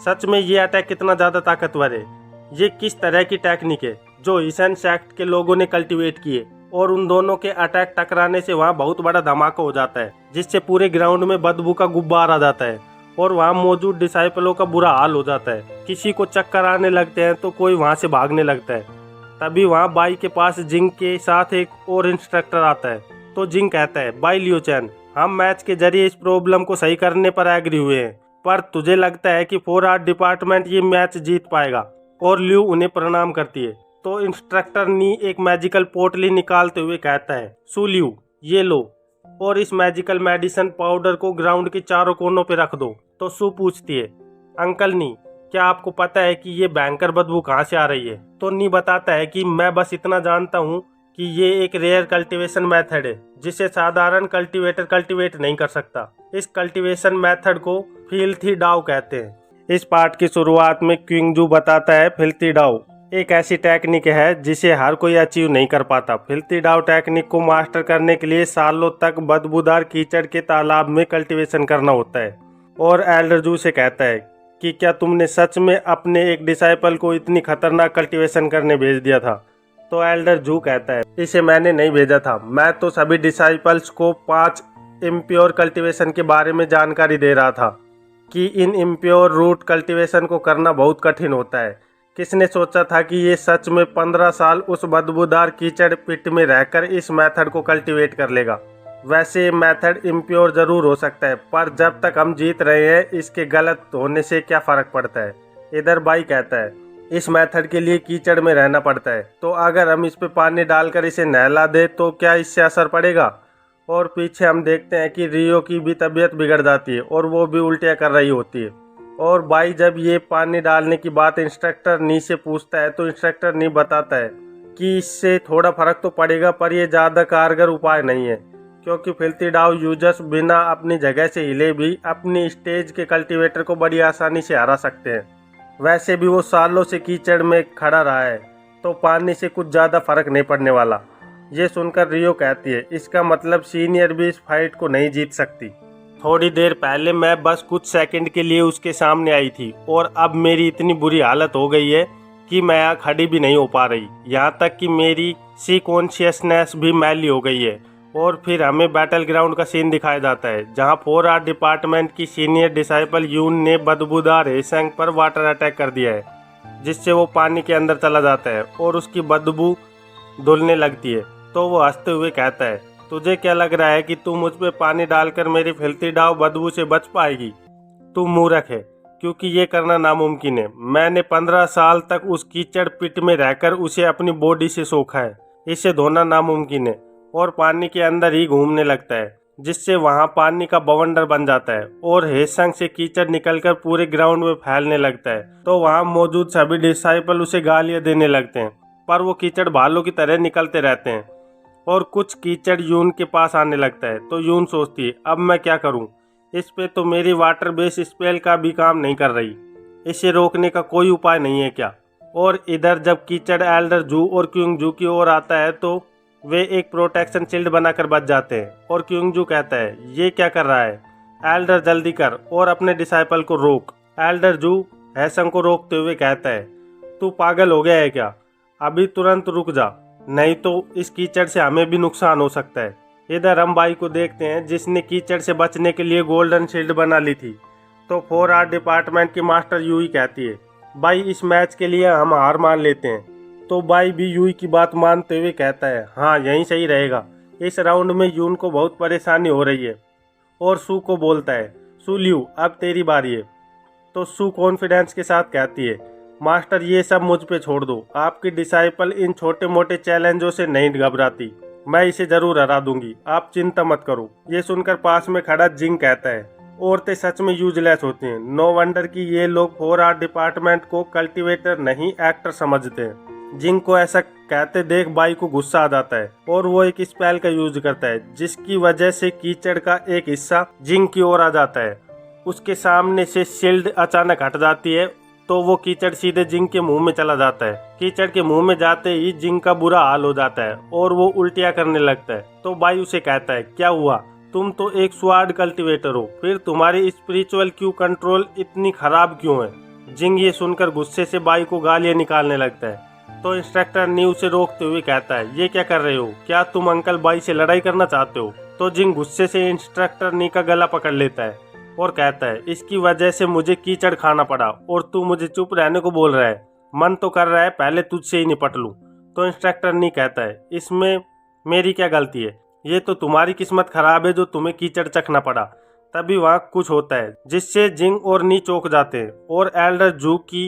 सच में ये अटैक कितना ज़्यादा ताकतवर है। ये किस तरह की टेक्निक है जो ईशान सेक्ट के लोगों ने कल्टीवेट की है। और उन दोनों के अटैक टकराने से वहाँ बहुत बड़ा धमाका हो जाता है जिससे पूरे ग्राउंड में बदबू का गुब्बार आ जाता है और वहाँ मौजूद डिसाइपलों का बुरा हाल हो जाता है। किसी को चक्कर आने लगते हैं तो कोई वहाँ से भागने लगता है। तभी वहाँ बाई के पास जिंग के साथ एक और इंस्ट्रक्टर आता है। तो जिंग कहता है, बाई लियू चैन, हम मैच के जरिए इस प्रॉब्लम को सही करने पर एग्री हुए हैं, पर तुझे लगता है कि 4 आर्ट डिपार्टमेंट ये मैच जीत पाएगा? और लियू उन्हें प्रणाम करती है। तो इंस्ट्रक्टर नी एक मैजिकल पोटली निकालते हुए कहता है, सू लियू, ये लो और इस मैजिकल मेडिसिन पाउडर को ग्राउंड के चारों कोनों पे रख दो। तो सू पूछती है, अंकल नी, क्या आपको पता है कि ये भयंकर बदबू कहाँ से आ रही है? तो नी बताता है कि मैं बस इतना जानता हूँ कि ये एक रेयर कल्टीवेशन मेथड है जिसे साधारण कल्टीवेटर कल्टीवेट नहीं कर सकता। इस कल्टीवेशन मेथड को फिल्थी डाउ कहते हैं। इस पार्ट की शुरुआत में क्विंगजू बताता है फिल्थी डाउ एक ऐसी टेक्निक है जिसे हर कोई अचीव नहीं कर पाता। फिल्थी डाउ टेक्निक को मास्टर करने के लिए सालों तक बदबूदार कीचड़ के तालाब में कल्टीवेशन करना होता है। और एल्डर जू से कहता है कि क्या तुमने सच में अपने एक डिसाइपल को इतनी खतरनाक कल्टीवेशन करने भेज दिया था? तो एल्डर जू कहता है, इसे मैंने नहीं भेजा था, मैं तो सभी डिसाइपल्स को 5 इम्प्योर कल्टीवेशन के बारे में जानकारी दे रहा था कि इन इम्प्योर रूट कल्टीवेशन को करना बहुत कठिन होता है। किसने सोचा था कि ये सच में 15 साल उस बदबूदार कीचड़ पिट में रहकर इस मेथड को कल्टीवेट कर लेगा? वैसे ये मेथड इम्प्योर जरूर हो सकता है, पर जब तक हम जीत रहे हैं इसके गलत होने से क्या फ़र्क पड़ता है? इधर बाई कहता है, इस मेथड के लिए कीचड़ में रहना पड़ता है, तो अगर हम इस पे पानी डालकर इसे नहला दे तो क्या इससे असर पड़ेगा? और पीछे हम देखते हैं कि रियो की भी तबीयत बिगड़ जाती है और वो भी उल्टियाँ कर रही होती है। और बाई जब ये पानी डालने की बात इंस्ट्रक्टर नी से पूछता है तो इंस्ट्रक्टर नी बताता है कि इससे थोड़ा फर्क तो पड़ेगा, पर यह ज़्यादा कारगर उपाय नहीं है, क्योंकि फिल्थी डाउ यूजर्स बिना अपनी जगह से हिले भी अपनी स्टेज के कल्टीवेटर को बड़ी आसानी से हरा सकते हैं। वैसे भी वो सालों से कीचड़ में खड़ा रहा है, तो पानी से कुछ ज़्यादा फर्क नहीं पड़ने वाला। ये सुनकर रियो कहती है, इसका मतलब सीनियर भी इस फाइट को नहीं जीत सकती। थोड़ी देर पहले मैं बस कुछ सेकंड के लिए उसके सामने आई थी और अब मेरी इतनी बुरी हालत हो गई है कि मैं यहाँ खड़ी भी नहीं हो पा रही, यहाँ तक कि मेरी सी कॉन्शियसनेस भी मैली हो गई है। और फिर हमें बैटल ग्राउंड का सीन दिखाया जाता है जहाँ 4 आर्ट डिपार्टमेंट की सीनियर डिसाइपल यून ने बदबूदार हेसंग पर वाटर अटैक कर दिया है, जिससे वो पानी के अंदर चला जाता है और उसकी बदबू धुलने लगती है। तो वो हंसते हुए कहता है, तुझे क्या लग रहा है कि तू मुझ पे पानी डालकर मेरी फिल्थी डाउ बदबू से बच पाएगी? तू मूर्ख है, क्योंकि ये करना नामुमकिन है। मैंने 15 साल तक उस कीचड़ पिट में रहकर उसे अपनी बॉडी से सोखा है। इसे धोना नामुमकिन है और पानी के अंदर ही घूमने लगता है, जिससे वहाँ पानी का बवंडर बन जाता है और हेसंग से कीचड़ निकलकर पूरे ग्राउंड में फैलने लगता है। तो वहाँ मौजूद सभी डिसाइपल उसे गालियाँ देने लगते हैं, पर वो कीचड़ भालों की तरह निकलते रहते हैं और कुछ कीचड़ यून के पास आने लगता है। तो यून सोचती है, अब मैं क्या करूं? इस पे तो मेरी वाटर बेस स्पेल का भी काम नहीं कर रही, इसे रोकने का कोई उपाय नहीं है क्या? और इधर जब कीचड़ एल्डर जू और क्विंगजू की ओर आता है तो वे एक प्रोटेक्शन शील्ड बनाकर बच जाते हैं। और क्विंगजू कहता है, ये क्या कर रहा है? एल्डर जल्दी कर और अपने डिसाइपल को रोक। एल्डर जू हेसंग को रोकते हुए कहता है, तू पागल हो गया है क्या? अभी तुरंत रुक जा, नहीं तो इस कीचड़ से हमें भी नुकसान हो सकता है। इधर हम बाई को देखते हैं जिसने कीचड़ से बचने के लिए गोल्डन शील्ड बना ली थी। तो 4 आर्ट डिपार्टमेंट की मास्टर यूई कहती है, बाई इस मैच के लिए हम हार मान लेते हैं। तो बाई भी यूई की बात मानते हुए कहता है, हाँ यही सही रहेगा, इस राउंड में यून को बहुत परेशानी हो रही है। और सू को बोलता है, सू लियू अब तेरी बारी है। तो सू कॉन्फिडेंस के साथ कहती है, मास्टर ये सब मुझ पे छोड़ दो, आपकी डिसाइपल इन छोटे मोटे चैलेंजों से नहीं घबराती, मैं इसे जरूर हरा दूंगी, आप चिंता मत करो। ये सुनकर पास में खड़ा जिंग कहता है, औरतें सच में यूजलेस होती हैं, नो वंडर कि ये लोग 4 आर्ट डिपार्टमेंट को कल्टीवेटर नहीं एक्टर समझते हैं। जिंग को ऐसा कहते देख बाई को गुस्सा आ जाता है और वो एक स्पेल का यूज करता है, जिसकी वजह से कीचड़ का एक हिस्सा जिंग की ओर आ जाता है। उसके सामने से शील्ड अचानक हट जाती है, तो वो कीचड़ सीधे जिंग के मुंह में चला जाता है। कीचड़ के मुंह में जाते ही जिंग का बुरा हाल हो जाता है और वो उल्टियाँ करने लगता है। तो बाई उसे कहता है, क्या हुआ? तुम तो एक स्वार्ड कल्टीवेटर हो, फिर तुम्हारी स्पिरिचुअल क्यू कंट्रोल इतनी खराब क्यों है? जिंग ये सुनकर गुस्से से बाई को गालियाँ निकालने लगता है। तो इंस्ट्रक्टर नी उसे रोकते हुए कहता है, ये क्या कर रहे हो? क्या तुम अंकल बाई से लड़ाई करना चाहते हो? तो जिंग गुस्से से इंस्ट्रक्टर नी का गला पकड़ लेता है और कहता है, इसकी वजह से मुझे कीचड़ खाना पड़ा और तू मुझे चुप रहने को बोल रहा है। मन तो कर रहा है पहले तुझसे ही निपट लूं। तो इंस्ट्रक्टर नी कहता है, इसमें मेरी क्या गलती है, ये तो तुम्हारी किस्मत खराब है जो तुम्हें कीचड़ चखना पड़ा। तभी वहाँ कुछ होता है जिससे जिंग और नी चौंक जाते हैं और एल्डर जू की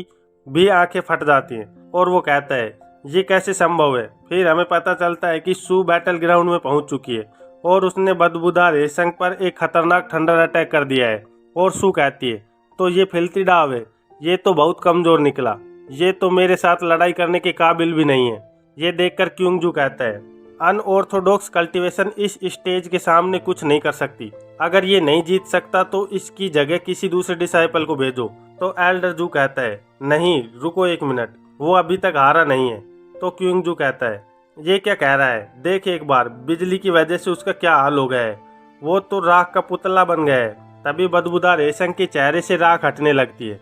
भी आंखें फट जाती हैं और वो कहता है ये कैसे संभव है। फिर हमें पता चलता है कि सू बैटल ग्राउंड में पहुंच चुकी है और उसने बदबूदार हेसंग पर एक खतरनाक थंडर अटैक कर दिया है। और सू कहती है तो ये फिल्थी डाव है, ये तो बहुत कमजोर निकला, ये तो मेरे साथ लड़ाई करने के काबिल भी नहीं है। ये देखकर क्योंगजू कहता है अनऑर्थोडॉक्स कल्टीवेशन इस स्टेज के सामने कुछ नहीं कर सकती, अगर ये नहीं जीत सकता तो इसकी जगह किसी दूसरे डिसाइपल को भेजो। तो एल्डर जू कहता है नहीं रुको एक मिनट, वो अभी तक हारा नहीं है। तो क्योंगजू कहता है ये क्या कह रहा है, देख एक बार बिजली की वजह से उसका क्या हाल हो गया है, वो तो राख का पुतला बन गया है। तभी बदबूदार हेसंग के चेहरे से राख हटने लगती है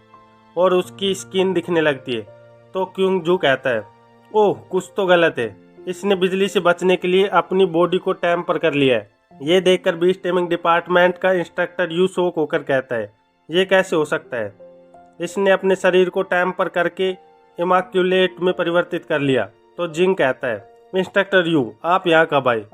और उसकी स्किन दिखने लगती है। तो क्योंगजू कहता है ओह कुछ तो गलत है, इसने बिजली से बचने के लिए अपनी बॉडी को टैम्पर कर लिया है। ये देखकर बीस्ट टेमिंग डिपार्टमेंट का इंस्ट्रक्टर यू शोक होकर कहता है ये कैसे हो सकता है, इसने अपने शरीर को टैम्पर करके इमाक्यूलेट में परिवर्तित कर लिया। तो जिंग कहता है इंस्ट्रक्टर यू आप यहाँ कब आए।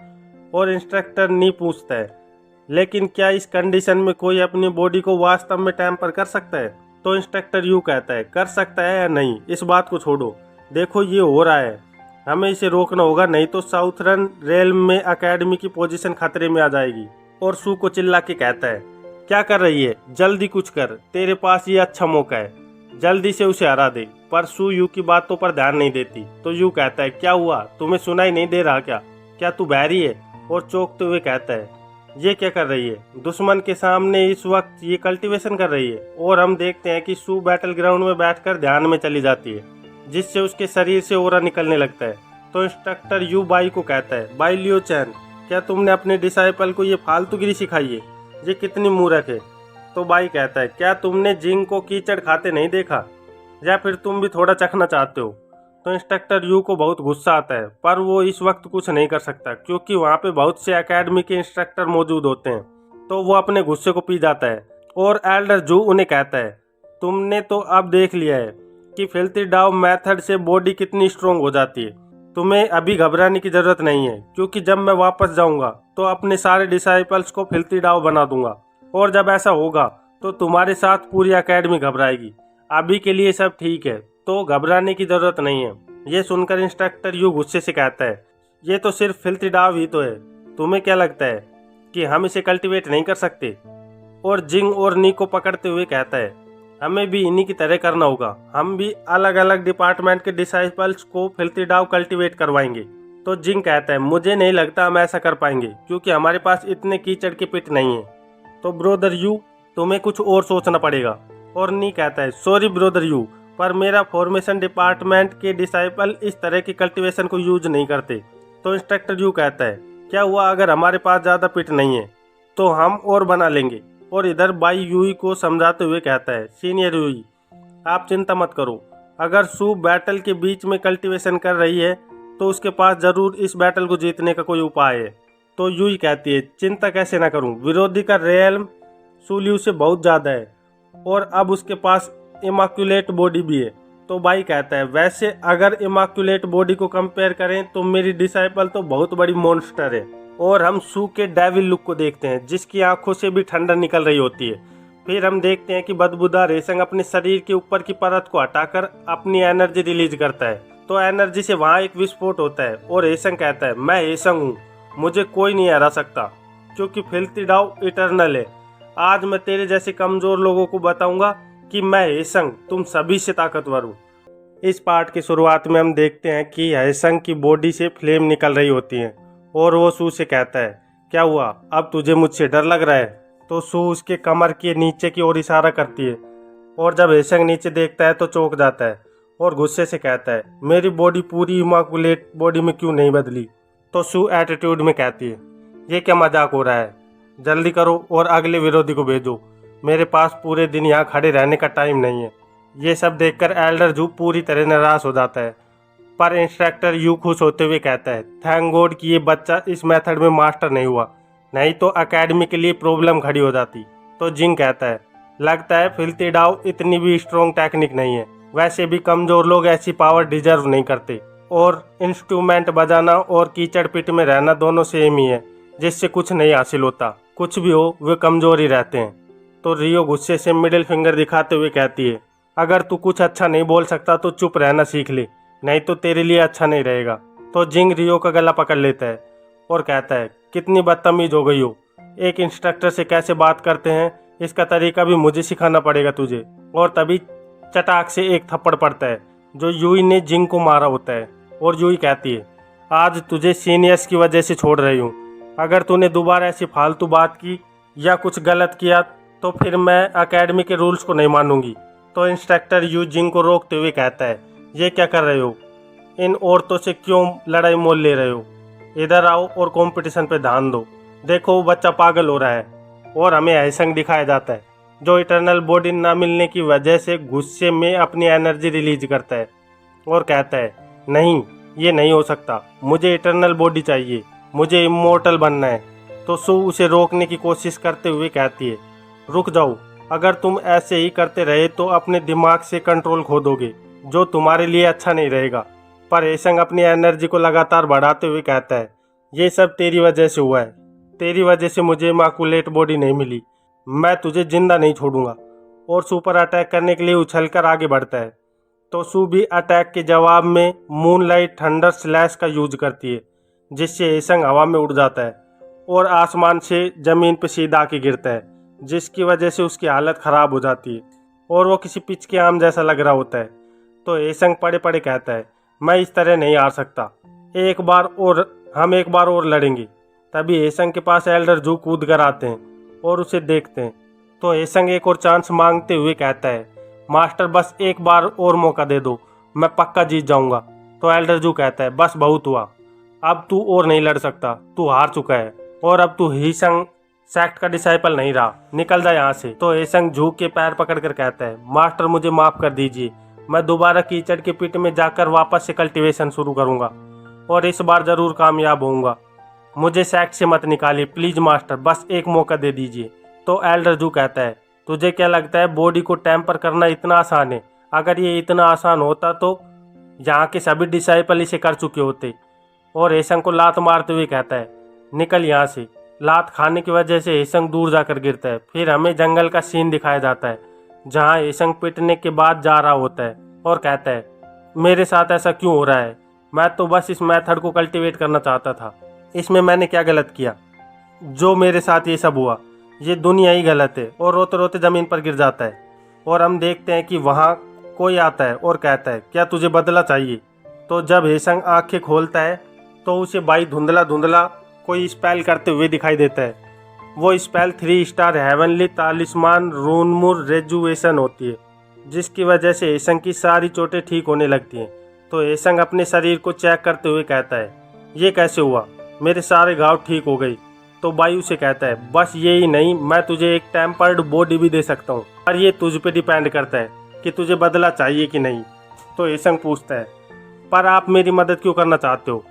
और इंस्ट्रक्टर नी पूछता है लेकिन क्या इस कंडीशन में कोई अपनी बॉडी को वास्तव में टैम्पर कर सकता है। तो इंस्ट्रक्टर यू कहता है कर सकता है या नहीं इस बात को छोड़ो, देखो ये हो रहा है, हमें इसे रोकना होगा नहीं तो साउथर्न रेलम में अकेडमी की पोजीशन खतरे में आ जाएगी। और सू को चिल्ला के कहता है क्या कर रही है, जल्दी कुछ कर, तेरे पास ये अच्छा मौका है, जल्दी से उसे हरा दे। पर सू यू की बातों पर ध्यान नहीं देती। तो यू कहता है क्या हुआ, तुम्हें सुनाई नहीं दे रहा क्या तू बहरी है। और चौंकते हुए कहता है ये क्या कर रही है, दुश्मन के सामने इस वक्त ये कल्टीवेशन कर रही है। और हम देखते हैं कि सू बैटल ग्राउंड में बैठकर ध्यान में चली जाती है जिससे उसके शरीर से ओरा निकलने लगता है। तो इंस्ट्रक्टर यू बाई को कहता है बाई लियो चैन क्या तुमने अपने डिसाइपल को ये फालतूगिरी सिखाई है, ये कितनी मूर्ख है। तो बाई कहता है क्या तुमने जिंग को कीचड़ खाते नहीं देखा, या फिर तुम भी थोड़ा चखना चाहते हो। तो इंस्ट्रक्टर यू को बहुत गुस्सा आता है पर वो इस वक्त कुछ नहीं कर सकता क्योंकि वहाँ पे बहुत से एकेडमी के इंस्ट्रक्टर मौजूद होते हैं। तो वो अपने गुस्से को पी जाता है और एल्डर जू उन्हें कहता है तुमने तो अब देख लिया है कि फिल्थी डाव मेथड से बॉडी कितनी स्ट्रोंग हो जाती है, तुम्हें अभी घबराने की जरूरत नहीं है क्योंकि जब मैं वापस जाऊंगा तो अपने सारे डिसाइपल्स को फिल्थी डाव बना दूंगा और जब ऐसा होगा तो तुम्हारे साथ पूरी एकेडमी घबराएगी। अभी के लिए सब ठीक है तो घबराने की जरूरत नहीं है। ये सुनकर इंस्ट्रक्टर यू गुस्से से कहता है ये तो सिर्फ फिल्थी डाव ही तो है, तुम्हें क्या लगता है कि हम इसे कल्टीवेट नहीं कर सकते। और जिंग और नी को पकड़ते हुए कहता है हमें भी इन्हीं की तरह करना होगा, हम भी अलग अलग डिपार्टमेंट के डिसाइपल्स को फिल्थी डाव कल्टीवेट करवाएंगे। तो जिंग कहता है मुझे नहीं लगता हम ऐसा कर पाएंगे क्योंकि हमारे पास इतने कीचड़ के पिट नहीं है। तो ब्रोदर यू तुम्हें कुछ और सोचना पड़ेगा। और नी कहता है सॉरी ब्रोदर यू पर मेरा फॉर्मेशन डिपार्टमेंट के डिसाइपल इस तरह की कल्टीवेशन को यूज नहीं करते। तो इंस्ट्रक्टर यू कहता है क्या हुआ अगर हमारे पास ज़्यादा पिट नहीं है तो हम और बना लेंगे। और इधर बाई यूई को समझाते हुए कहता है सीनियर यूई आप चिंता मत करो, अगर सू बैटल के बीच में कल्टीवेशन कर रही है तो उसके पास ज़रूर इस बैटल को जीतने का कोई उपाय है। तो यूई कहती है चिंता कैसे ना करूं, विरोधी का रेलम सूल्यू से बहुत ज़्यादा है और अब उसके पास इमाक्यूलेट बॉडी भी है। तो बाई कहता है वैसे अगर इमाक्यूलेट बॉडी को कंपेयर करें तो मेरी डिसाइपल तो बहुत बड़ी मॉन्स्टर है। और हम सू के डेविल लुक को देखते हैं जिसकी आंखों से भी ठंडा निकल रही होती है। फिर हम देखते हैं कि बदबूदार हेसंग अपने शरीर के ऊपर की परत को हटाकर अपनी एनर्जी रिलीज करता है। तो एनर्जी से वहाँ एक विस्फोट होता है और हेसंग कहता है मैं हेसंग हूँ, मुझे कोई नहीं हरा सकता क्योंकि फिल्थी डाव इटर्नल है। आज मैं तेरे जैसे कमजोर लोगों को बताऊंगा कि मैं हेसंग तुम सभी से ताकतवर हूँ। इस पार्ट की शुरुआत में हम देखते हैं कि हेसंग की बॉडी से फ्लेम निकल रही होती हैं और वो सू से कहता है क्या हुआ, अब तुझे मुझसे डर लग रहा है। तो सू उसके कमर के नीचे की ओर इशारा करती है और जब हेसंग नीचे देखता है तो चौंक जाता है और गुस्से से कहता है मेरी बॉडी पूरी इमाकुलेट बॉडी में क्यों नहीं बदली। तो सू एटीट्यूड में कहती है ये क्या मजाक हो रहा है, जल्दी करो और अगले विरोधी को भेजो, मेरे पास पूरे दिन यहाँ खड़े रहने का टाइम नहीं है। ये सब देखकर एल्डर जू पूरी तरह निराश हो जाता है पर इंस्ट्रक्टर यू खुश होते हुए कहता है थैंक गॉड कि ये बच्चा इस मेथड में मास्टर नहीं हुआ, नहीं तो एकेडमी के लिए प्रॉब्लम खड़ी हो जाती। तो जिंग कहता है लगता है फिल्थी डाव इतनी भी स्ट्रॉन्ग टेक्निक नहीं है, वैसे भी कमजोर लोग ऐसी पावर डिजर्व नहीं करते। और इंस्ट्रूमेंट बजाना और कीचड़ पिट में रहना दोनों सेम ही है, जिससे कुछ नहीं हासिल होता। कुछ भी हो वे कमज़ोर ही रहते हैं। तो रियो गुस्से से मिडिल फिंगर दिखाते हुए कहती है, अगर तू कुछ अच्छा नहीं बोल सकता तो चुप रहना सीख ले, नहीं तो तेरे लिए अच्छा नहीं रहेगा। तो जिंग रियो का गला पकड़ लेता है और कहता है, कितनी बदतमीज हो गई हो, एक इंस्ट्रक्टर से कैसे बात करते हैं इसका तरीका भी मुझे सिखाना पड़ेगा तुझे। और तभी चटाक से एक थप्पड़ पड़ता है जो यूई ने जिंग को मारा होता है और यूई कहती है, आज तुझे सीनियर्स की वजह से छोड़ रही हूँ, अगर तूने दोबारा ऐसी फालतू बात की या कुछ गलत किया तो फिर मैं एकेडमी के रूल्स को नहीं मानूंगी। तो इंस्ट्रक्टर यू जिंग को रोकते हुए कहता है, ये क्या कर रहे हो, इन औरतों से क्यों लड़ाई मोल ले रहे हो, इधर आओ और कंपटीशन पे ध्यान दो। देखो बच्चा पागल हो रहा है। और हमें हैसंग दिखाया जाता है जो इटर्नल बॉडी ना मिलने की वजह से गुस्से में अपनी एनर्जी रिलीज करता है और कहता है, नहीं ये नहीं हो सकता, मुझे इटर्नल बॉडी चाहिए, मुझे इमोर्टल बनना है। तो सू उसे रोकने की कोशिश करते हुए कहती है, रुक जाओ, अगर तुम ऐसे ही करते रहे तो अपने दिमाग से कंट्रोल खो दोगे, जो तुम्हारे लिए अच्छा नहीं रहेगा। पर हैसंग अपनी एनर्जी को लगातार बढ़ाते हुए कहता है, ये सब तेरी वजह से हुआ है, तेरी वजह से मुझे इमाकुलेट बॉडी नहीं मिली, मैं तुझे जिंदा नहीं छोड़ूंगा। और सुपर अटैक करने के लिए उछलकर आगे बढ़ता है। तो सू भी अटैक के जवाब में मूनलाइट थंडर स्लैश का यूज करती है, जिससे हैसंग हवा में उड़ जाता है और आसमान से ज़मीन पर सीधा आके गिरता है, जिसकी वजह से उसकी हालत ख़राब हो जाती है और वो किसी पिच के आम जैसा लग रहा होता है। तो हैसंग पड़े पड़े कहता है, मैं इस तरह नहीं हार सकता, हम एक बार और लड़ेंगे। तभी हैसंग के पास एल्डर जू कूद कर आते हैं और उसे देखते हैं। तो हैसंग एक और चांस मांगते हुए कहता है, मास्टर बस एक बार और मौका दे दो, मैं पक्का जीत जाऊंगा। तो एल्डर जू कहता है, बस बहुत हुआ, अब तू और नहीं लड़ सकता, तू हार चुका है और अब तू हैसंग सेक्ट का डिसाइपल नहीं रहा, निकल जा यहाँ से। तो हैसंग झुक के पैर पकड़कर कहता है, मास्टर मुझे माफ़ कर दीजिए, मैं दोबारा कीचड़ के पिट में जाकर वापस से कल्टीवेशन शुरू करूँगा और इस बार ज़रूर कामयाब होऊंगा, मुझे सेक्ट से मत निकालिए प्लीज़ मास्टर, बस एक मौका दे दीजिए। तो एल्डर जू कहता है, तुझे क्या लगता है बॉडी को टेम्पर करना इतना आसान है, अगर ये इतना आसान होता तो यहाँ के सभी डिसाइपल इसे कर चुके होते। और हैसंग को लात मारते हुए कहता है, निकल यहाँ से। लात खाने की वजह से हैसंग दूर जाकर गिरता है। फिर हमें जंगल का सीन दिखाया जाता है जहाँ हैसंग पिटने के बाद जा रहा होता है और कहता है, मेरे साथ ऐसा क्यों हो रहा है, मैं तो बस इस मेथड को कल्टीवेट करना चाहता था, इसमें मैंने क्या गलत किया जो मेरे साथ ये सब हुआ, ये दुनिया ही गलत है। और रोते रोते ज़मीन पर गिर जाता है और हम देखते हैं कि वहाँ कोई आता है और कहता है, क्या तुझे बदला चाहिए। तो जब हैसंग आंखें खोलता है तो उसे बाई धुंधला धुंधला कोई स्पेल करते हुए दिखाई देता है। वो स्पेल 3 स्टार हेवनली तालिस्मान रूनमुर रेजुएशन होती है, जिसकी वजह से हैसंग की सारी चोटें ठीक होने लगती हैं। तो हैसंग अपने शरीर को चेक करते हुए कहता है, ये कैसे हुआ, मेरे सारे घाव ठीक हो गई। तो बाई उसे कहता है, बस ये ही नहीं, मैं तुझे एक टेम्पर्ड बॉडी भी दे सकता हूँ, पर ये तुझ पे डिपेंड करता है कि तुझे बदला चाहिए कि नहीं। तो हैसंग पूछता है, पर आप मेरी मदद क्यों करना चाहते हो,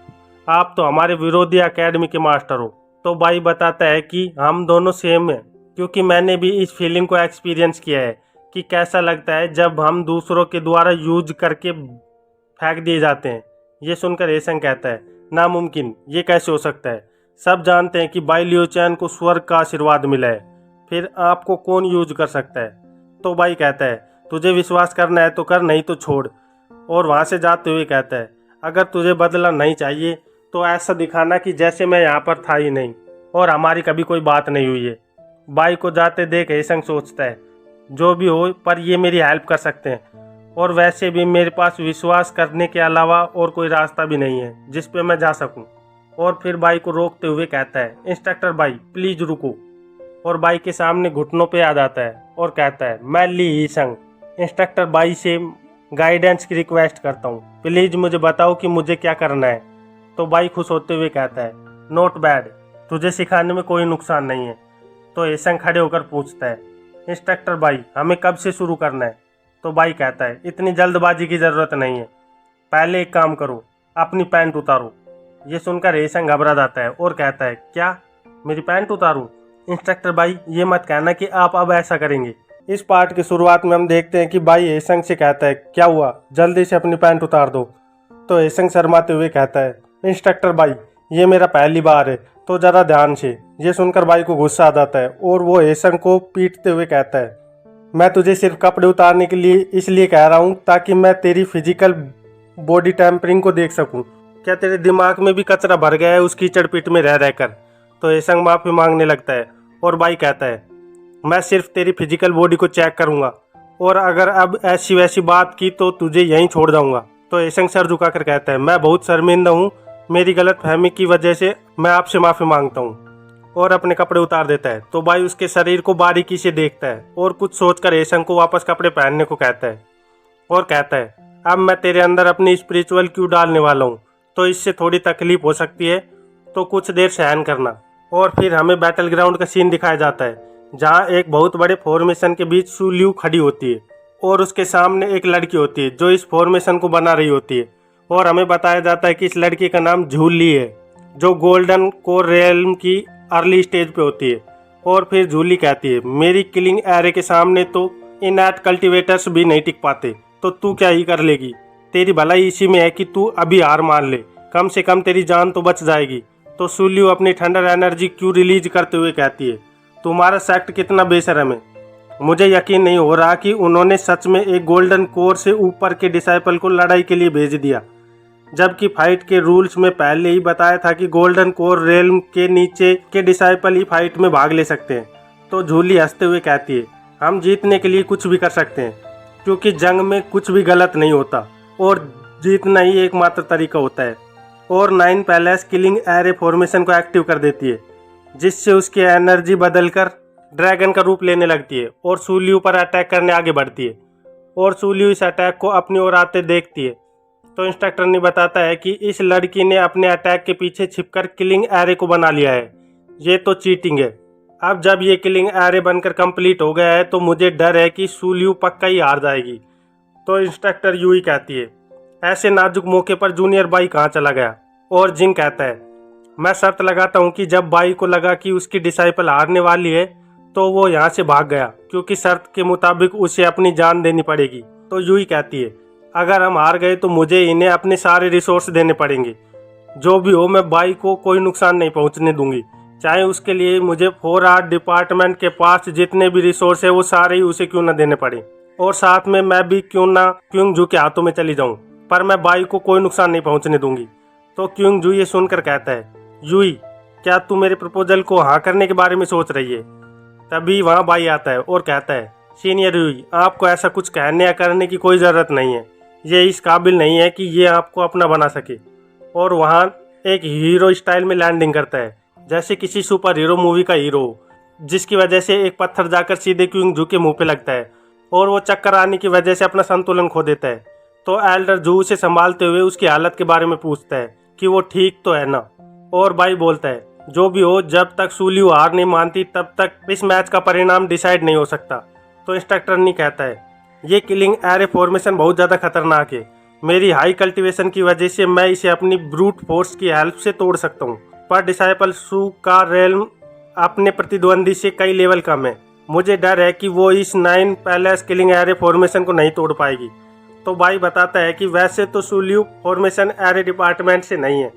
आप तो हमारे विरोधी एकेडमी के मास्टर हो। तो बाई बताता है कि हम दोनों सेम हैं, क्योंकि मैंने भी इस फीलिंग को एक्सपीरियंस किया है कि कैसा लगता है जब हम दूसरों के द्वारा यूज करके फेंक दिए जाते हैं। ये सुनकर हैसंग कहता है, नामुमकिन, ये कैसे हो सकता है, सब जानते हैं कि बाई लियोचैन को स्वर्ग का आशीर्वाद मिला है, फिर आपको कौन यूज कर सकता है। तो बाई कहता है, तुझे विश्वास करना है तो कर, नहीं तो छोड़। और वहाँ से जाते हुए कहता है, अगर तुझे बदला नहीं चाहिए तो ऐसा दिखाना कि जैसे मैं यहाँ पर था ही नहीं और हमारी कभी कोई बात नहीं हुई है। बाई को जाते देख हैसंग सोचता है, जो भी हो पर ये मेरी हेल्प कर सकते हैं और वैसे भी मेरे पास विश्वास करने के अलावा और कोई रास्ता भी नहीं है जिस पे मैं जा सकूं। और फिर बाई को रोकते हुए कहता है, इंस्ट्रक्टर बाई प्लीज़ रुको। और बाई के सामने घुटनों पे आ जाता है और कहता है, मैं ली हैसंग इंस्ट्रक्टर बाई से गाइडेंस की रिक्वेस्ट करता हूँ, प्लीज़ मुझे बताओ कि मुझे क्या करना है। तो बाई खुश होते हुए कहता है, नॉट बैड, तुझे सिखाने में कोई नुकसान नहीं है। तो हैसंग खड़े होकर पूछता है, इंस्ट्रक्टर बाई हमें कब से शुरू करना है। तो बाई कहता है, इतनी जल्दबाजी की ज़रूरत नहीं है, पहले एक काम करो, अपनी पैंट उतारो। ये सुनकर हैसंग घबरा जाता है और कहता है, क्या मेरी पैंट उतारूं? इंस्ट्रक्टर बाई ये मत कहना कि आप अब ऐसा करेंगे। इस पार्ट की शुरुआत में हम देखते हैं कि बाई हैसंग से कहता है, क्या हुआ, जल्दी से अपनी पैंट उतार दो। तो एसंग शर्माते हुए कहता है, इंस्ट्रक्टर भाई ये मेरा पहली बार है तो ज़रा ध्यान से। ये सुनकर भाई को गुस्सा आ जाता है और वो एसंग को पीटते हुए कहता है, मैं तुझे सिर्फ कपड़े उतारने के लिए इसलिए कह रहा हूँ ताकि मैं तेरी फिजिकल बॉडी टेम्परिंग को देख सकूँ। क्या तेरे दिमाग में भी कचरा भर गया है उस कीचड़ पिट में रह रहकर। तो एसंग माफ़ी मांगने लगता है और भाई कहता है, मैं सिर्फ तेरी फिजिकल बॉडी को चेक करूँगा और अगर अब ऐसी वैसी बात की तो तुझे यहीं छोड़ जाऊँगा। तो एसंग सर झुकाकर कहता है, मैं बहुत शर्मिंदा हूँ, मेरी गलत फहमी की वजह से मैं आपसे माफ़ी मांगता हूँ, और अपने कपड़े उतार देता है। तो भाई उसके शरीर को बारीकी से देखता है और कुछ सोचकर एसंग को वापस कपड़े पहनने को कहता है और कहता है, अब मैं तेरे अंदर अपनी स्पिरिचुअल क्यू डालने वाला हूँ, तो इससे थोड़ी तकलीफ हो सकती है तो कुछ देर सहन करना। और फिर हमें बैटल ग्राउंड का सीन दिखाया जाता है जहाँ एक बहुत बड़े फॉर्मेशन के बीच सू लियू खड़ी होती है और उसके सामने एक लड़की होती है जो इस फॉर्मेशन को बना रही होती है। और हमें बताया जाता है कि इस लड़की का नाम झूली है जो गोल्डन कोर रेल्म की अर्ली स्टेज पे होती है। और फिर झूली कहती है, मेरी किलिंग एरे के सामने तो इनैट कल्टीवेटर्स भी नहीं टिक पाते, तो तू क्या ही कर लेगी। तेरी भलाई इसी में है कि तू अभी हार मान ले, कम से कम तेरी जान तो बच जाएगी। तो सूलियो अपनी थंडर एनर्जी क्यों रिलीज करते हुए कहती है, तुम्हारा सेक्ट कितना बेशर्म है। मुझे यकीन नहीं हो रहा कि उन्होंने सच में एक गोल्डन कोर से ऊपर के डिसाइपल को लड़ाई के लिए भेज दिया, जबकि फाइट के रूल्स में पहले ही बताया था कि गोल्डन कोर रेल्म के नीचे के डिसाइपल ही फाइट में भाग ले सकते हैं। तो झूली हंसते हुए कहती है, हम जीतने के लिए कुछ भी कर सकते हैं, क्योंकि जंग में कुछ भी गलत नहीं होता और जीतना ही एकमात्र तरीका होता है। और 9 पैलेस किलिंग एरे फॉर्मेशन को एक्टिव कर देती है, जिससे उसकी एनर्जी बदलकर ड्रैगन का रूप लेने लगती है और सूलियो पर अटैक करने आगे बढ़ती है। और सूलियो इस अटैक को अपनी ओर आते देखती है। तो इंस्ट्रक्टर ने बताता है कि इस लड़की ने अपने अटैक के पीछे छिपकर किलिंग एरे को बना लिया है, ये तो चीटिंग है। अब जब ये किलिंग एरे बनकर कंप्लीट हो गया है तो मुझे डर है कि सूलियो पक्का ही हार जाएगी। तो इंस्ट्रक्टर यूही कहती है, ऐसे नाजुक मौके पर जूनियर बाई कहाँ चला गया। और जिन कहता है, मैं शर्त लगाता हूँ कि जब बाई को लगा कि उसकी डिसाइपल हारने वाली है तो वो यहाँ से भाग गया, क्योंकि शर्त के मुताबिक उसे अपनी जान देनी पड़ेगी। तो यूही कहती है, अगर हम हार गए तो मुझे इन्हें अपने सारे रिसोर्स देने पड़ेंगे। जो भी हो, मैं बाई को कोई नुकसान नहीं पहुँचने दूंगी, चाहे उसके लिए मुझे 4 आर्ट डिपार्टमेंट के पास जितने भी रिसोर्स है वो सारे ही उसे क्यों न देने पड़े, और साथ में मैं भी क्यों ना क्योंग के हाथों में चली जाऊं, पर मैं बाई को कोई नुकसान नहीं पहुंचने दूंगी। तो क्योंग ये सुनकर कहता है, यूई क्या तू मेरे प्रपोजल को हाँ करने के बारे में सोच रही है। तभी वहाँ बाई आता है और कहता है, सीनियर यूई आपको ऐसा कुछ कहने या करने की कोई ज़रूरत नहीं है, ये इस काबिल नहीं है कि ये आपको अपना बना सके। और वहाँ एक हीरो स्टाइल में लैंडिंग करता है, जैसे किसी सुपर हीरो मूवी का हीरो, जिसकी वजह से एक पत्थर जाकर सीधे क्योंग के मुंह पे लगता है और वो चक्कर आने की वजह से अपना संतुलन खो देता है। तो एल्डर जू उसे संभालते हुए उसकी हालत के बारे में पूछता है कि वो ठीक तो है ना। और भाई बोलता है, जो भी हो, जब तक सूलियो हार नहीं मानती तब तक इस मैच का परिणाम डिसाइड नहीं हो सकता। तो इंस्ट्रक्टर नहीं कहता है, ये किलिंग एरे फॉर्मेशन बहुत ज़्यादा खतरनाक है, मेरी हाई कल्टीवेशन की वजह से मैं इसे अपनी ब्रूट फोर्स की हेल्प से तोड़ सकता हूँ, पर डिसाइपल सू का रेल्म अपने प्रतिद्वंदी से कई लेवल कम है, मुझे डर है कि वो इस 9 पैलेस किलिंग एरे फॉर्मेशन को नहीं तोड़ पाएगी। तो भाई बताता है कि वैसे तो सूलियो फॉर्मेशन एरे डिपार्टमेंट से नहीं है,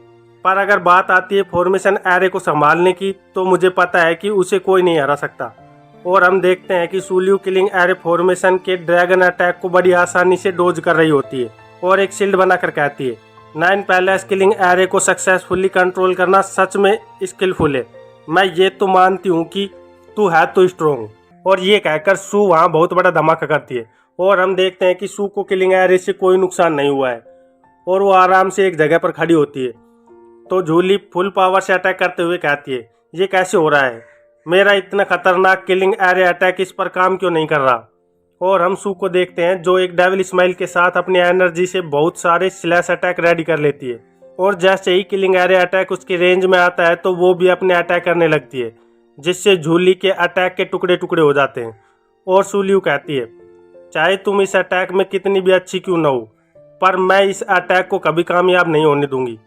पर अगर बात आती है फॉर्मेशन एरे को संभालने की तो मुझे पता है कि उसे कोई नहीं हरा सकता। और हम देखते हैं कि सूलियो किलिंग एरे फॉर्मेशन के ड्रैगन अटैक को बड़ी आसानी से डोज कर रही होती है और एक शील्ड बनाकर कहती है, 9 पैलेस किलिंग एरे को सक्सेसफुली कंट्रोल करना सच में स्किलफुल है, मैं ये तो मानती हूँ कि तू है तो स्ट्रॉन्ग। और ये कहकर सू वहाँ बहुत बड़ा धमाका करती है और हम देखते हैं कि सू को किलिंग एरे से कोई नुकसान नहीं हुआ है और वो आराम से एक जगह पर खड़ी होती है। तो झूली फुल पावर से अटैक करते हुए कहती है, ये कैसे हो रहा है, मेरा इतना खतरनाक किलिंग एरे अटैक इस पर काम क्यों नहीं कर रहा। और हम सू को देखते हैं जो एक डेविल स्माइल के साथ अपनी एनर्जी से बहुत सारे स्लैश अटैक रेडी कर लेती है, और जैसे ही किलिंग एरे अटैक उसके रेंज में आता है तो वो भी अपने अटैक करने लगती है, जिससे झूली के अटैक के टुकड़े टुकड़े हो जाते हैं। और सूलियो कहती है, चाहे तुम इस अटैक में कितनी भी अच्छी क्यों न हो, पर मैं इस अटैक को कभी कामयाब नहीं होने दूंगी।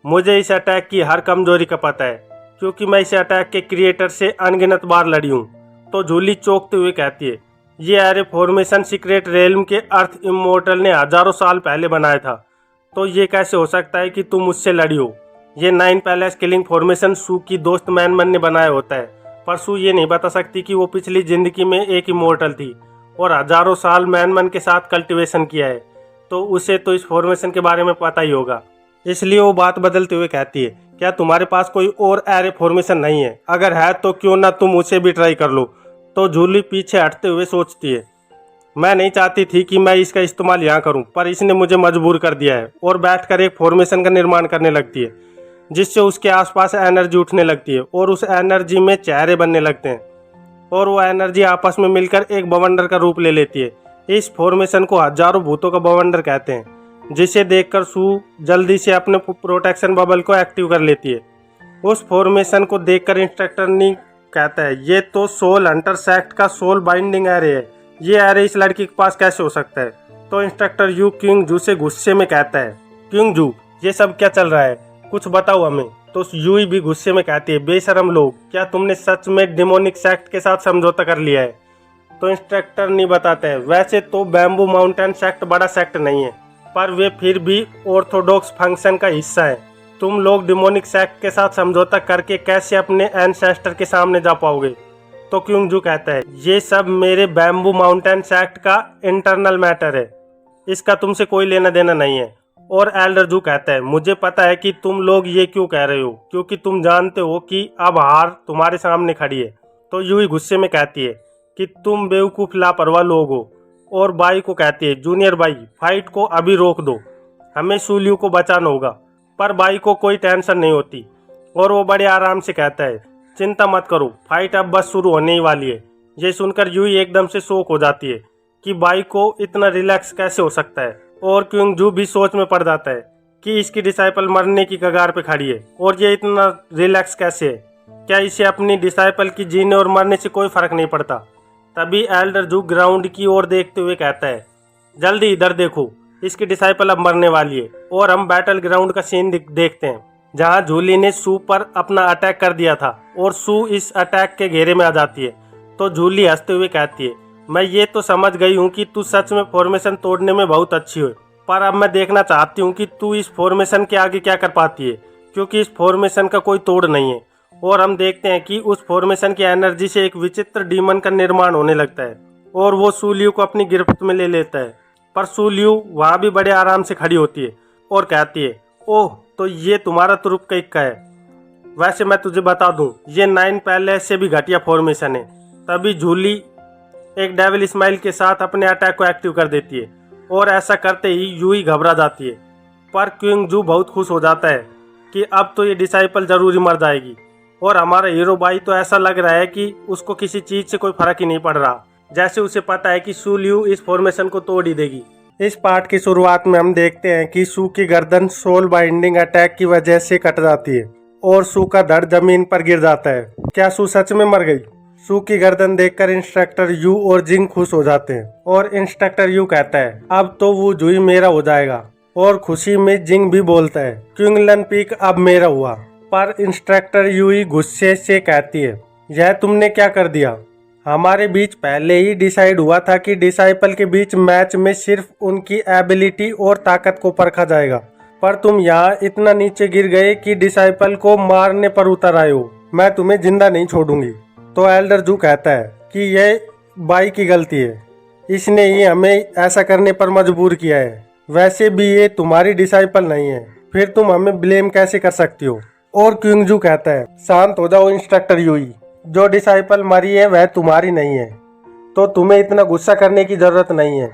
मुझे इस अटैक की हर कमजोरी का पता है, क्योंकि मैं इस अटैक के क्रिएटर से अनगिनत बार लड़ी हूँ। तो झूली चौंकते हुए कहती है, ये एरे फॉर्मेशन सीक्रेट रेल्म के अर्थ इमोर्टल ने हजारों साल पहले बनाया था, तो ये कैसे हो सकता है कि तुम मुझसे लड़ी हो? ये 9 पैलेस किलिंग फॉर्मेशन सू की दोस्त मैनमन ने बनाया होता है, पर सू ये नहीं बता सकती कि वो पिछली जिंदगी में एक इमोर्टल थी और हजारों साल मैनमन के साथ कल्टीवेशन किया है, तो उसे तो इस फॉर्मेशन के बारे में पता ही होगा। इसलिए वो बात बदलते हुए कहती है, क्या तुम्हारे पास कोई और एरे फॉर्मेशन नहीं है? अगर है तो क्यों ना तुम उसे भी ट्राई कर लो। तो जूली पीछे हटते हुए सोचती है, मैं नहीं चाहती थी कि मैं इसका इस्तेमाल यहाँ करूँ, पर इसने मुझे मजबूर कर दिया है, और बैठकर एक फॉर्मेशन का निर्माण करने लगती है जिससे उसके आसपास एनर्जी उठने लगती है और उस एनर्जी में चेहरे बनने लगते हैं और वो एनर्जी आपस में मिलकर एक बवंडर का रूप ले लेती है। इस फॉर्मेशन को हजारों भूतों का बवंडर कहते हैं, जिसे देखकर सू जल्दी से अपने प्रोटेक्शन बबल को एक्टिव कर लेती है। उस फॉर्मेशन को देखकर इंस्ट्रक्टर नी कहता है, ये तो सोल हंटर सेक्ट का सोल बाइंडिंग एरे है, ये एरे इस लड़की के पास कैसे हो सकता है? तो इंस्ट्रक्टर यू क्यूंग जू से गुस्से में कहता है, क्यूंग जू ये सब क्या चल रहा है, कुछ बताओ हमें। तो यूई भी गुस्से में कहती है, बेशरम लोग, क्या तुमने सच में डिमोनिक सेक्ट के साथ समझौता कर लिया है? तो इंस्ट्रक्टर नहीं बताते हैं, वैसे तो बैम्बू माउंटेन सेक्ट बड़ा सेक्ट नहीं है, पर वे फिर भी ऑर्थोडॉक्स फंक्शन का हिस्सा है। तुम लोग डिमोनिक सेक्ट के साथ समझौता करके कैसे अपने एंसेस्टर के सामने जा पाओगे? तो क्यूंग जू कहता है, ये सब मेरे बैम्बू माउंटेन सेक्ट का इंटरनल मैटर है, इसका तुमसे कोई लेना देना नहीं है। और एल्डर जू कहता है, मुझे पता है कि तुम लोग ये क्यों कह रहे हो, क्योंकि तुम जानते हो कि अब हार तुम्हारे सामने खड़ी है। तो यूई गुस्से में कहती है कि तुम बेवकूफ़ लापरवाह लोग हो, और बाई को कहती है, जूनियर बाई फाइट को अभी रोक दो, हमें सूलियो को बचाना होगा। पर बाई को कोई टेंशन नहीं होती और वो बड़े आराम से कहता है, चिंता मत करो, फाइट अब बस शुरू होने ही वाली है। ये सुनकर यूई एकदम से शॉक हो जाती है कि बाई को इतना रिलैक्स कैसे हो सकता है, और क्यूंग जू भी सोच में पड़ जाता है कि इसकी डिसाइपल मरने की कगार पे खड़ी है और ये इतना रिलैक्स कैसे है, क्या इसे अपनी डिसाइपल की जीने और मरने से कोई फर्क नहीं पड़ता? तभी एल्डर जू ग्राउंड की ओर देखते हुए कहता है, जल्दी इधर देखो, इसकी डिसाइपल अब मरने वाली है। और हम बैटल ग्राउंड का सीन देखते हैं जहां जूली ने सू पर अपना अटैक कर दिया था और सू इस अटैक के घेरे में आ जाती है। तो जूली हंसते हुए कहती है, मैं ये तो समझ गई हूँ कि तू सच में फॉर्मेशन तोड़ने में बहुत अच्छी हो, पर अब मैं देखना चाहती हूँ कि तू इस फॉर्मेशन के आगे क्या कर पाती है, क्योंकि इस फॉर्मेशन का कोई तोड़ नहीं है। और हम देखते हैं कि उस फॉर्मेशन की एनर्जी से एक विचित्र डीमन का निर्माण होने लगता है और वो सूलियो को अपनी गिरफ्त में ले लेता है। पर सूलियो वहाँ भी बड़े आराम से खड़ी होती है और कहती है, ओह तो ये तुम्हारा तुरुप का इक्का है। वैसे मैं तुझे बता दूं, ये 9 पैलेस से भी घटिया फॉर्मेशन है। तभी जूली एक डेविल स्माइल के साथ अपने अटैक को एक्टिव कर देती है और ऐसा करते ही यूई घबरा जाती है। पर क्यूंग जू बहुत खुश हो जाता है कि अब तो ये डिसाइपल जरूरी मर जाएगी, और हमारा हीरो बाई तो ऐसा लग रहा है कि उसको किसी चीज से कोई फर्क ही नहीं पड़ रहा, जैसे उसे पता है कि सू लियू इस फॉर्मेशन को तोड़ ही देगी। इस पार्ट की शुरुआत में हम देखते हैं कि सू की गर्दन सोल बाइंडिंग अटैक की वजह से कट जाती है और सू का धड़ जमीन पर गिर जाता है। क्या सू सच में मर गई? सू की गर्दन देखकर इंस्ट्रक्टर यू और जिंग खुश हो जाते हैं और इंस्ट्रक्टर यू कहता है, अब तो वो जुई मेरा हो जाएगा। और खुशी में जिंग भी बोलता है, क्विंगलन पीक अब मेरा हुआ। पर इंस्ट्रक्टर यूई गुस्से से कहती है, यह तुमने क्या कर दिया? हमारे बीच पहले ही डिसाइड हुआ था कि डिसाइपल के बीच मैच में सिर्फ उनकी एबिलिटी और ताकत को परखा जाएगा, पर तुम यहाँ इतना नीचे गिर गए कि डिसाइपल को मारने पर उतर आए हो। मैं तुम्हें जिंदा नहीं छोड़ूंगी। तो एल्डर जू कहता है कि यह बाई की गलती है, इसने ही हमें ऐसा करने पर मजबूर किया है। वैसे भी ये तुम्हारी डिसाइपल नहीं है, फिर तुम हमें ब्लेम कैसे कर सकती हो? और क्विंग जू कहता है, शांत हो जाओ इंस्ट्रक्टर यूई, जो डिसाइपल मरी है वह तुम्हारी नहीं है, तो तुम्हें इतना गुस्सा करने की जरूरत नहीं है।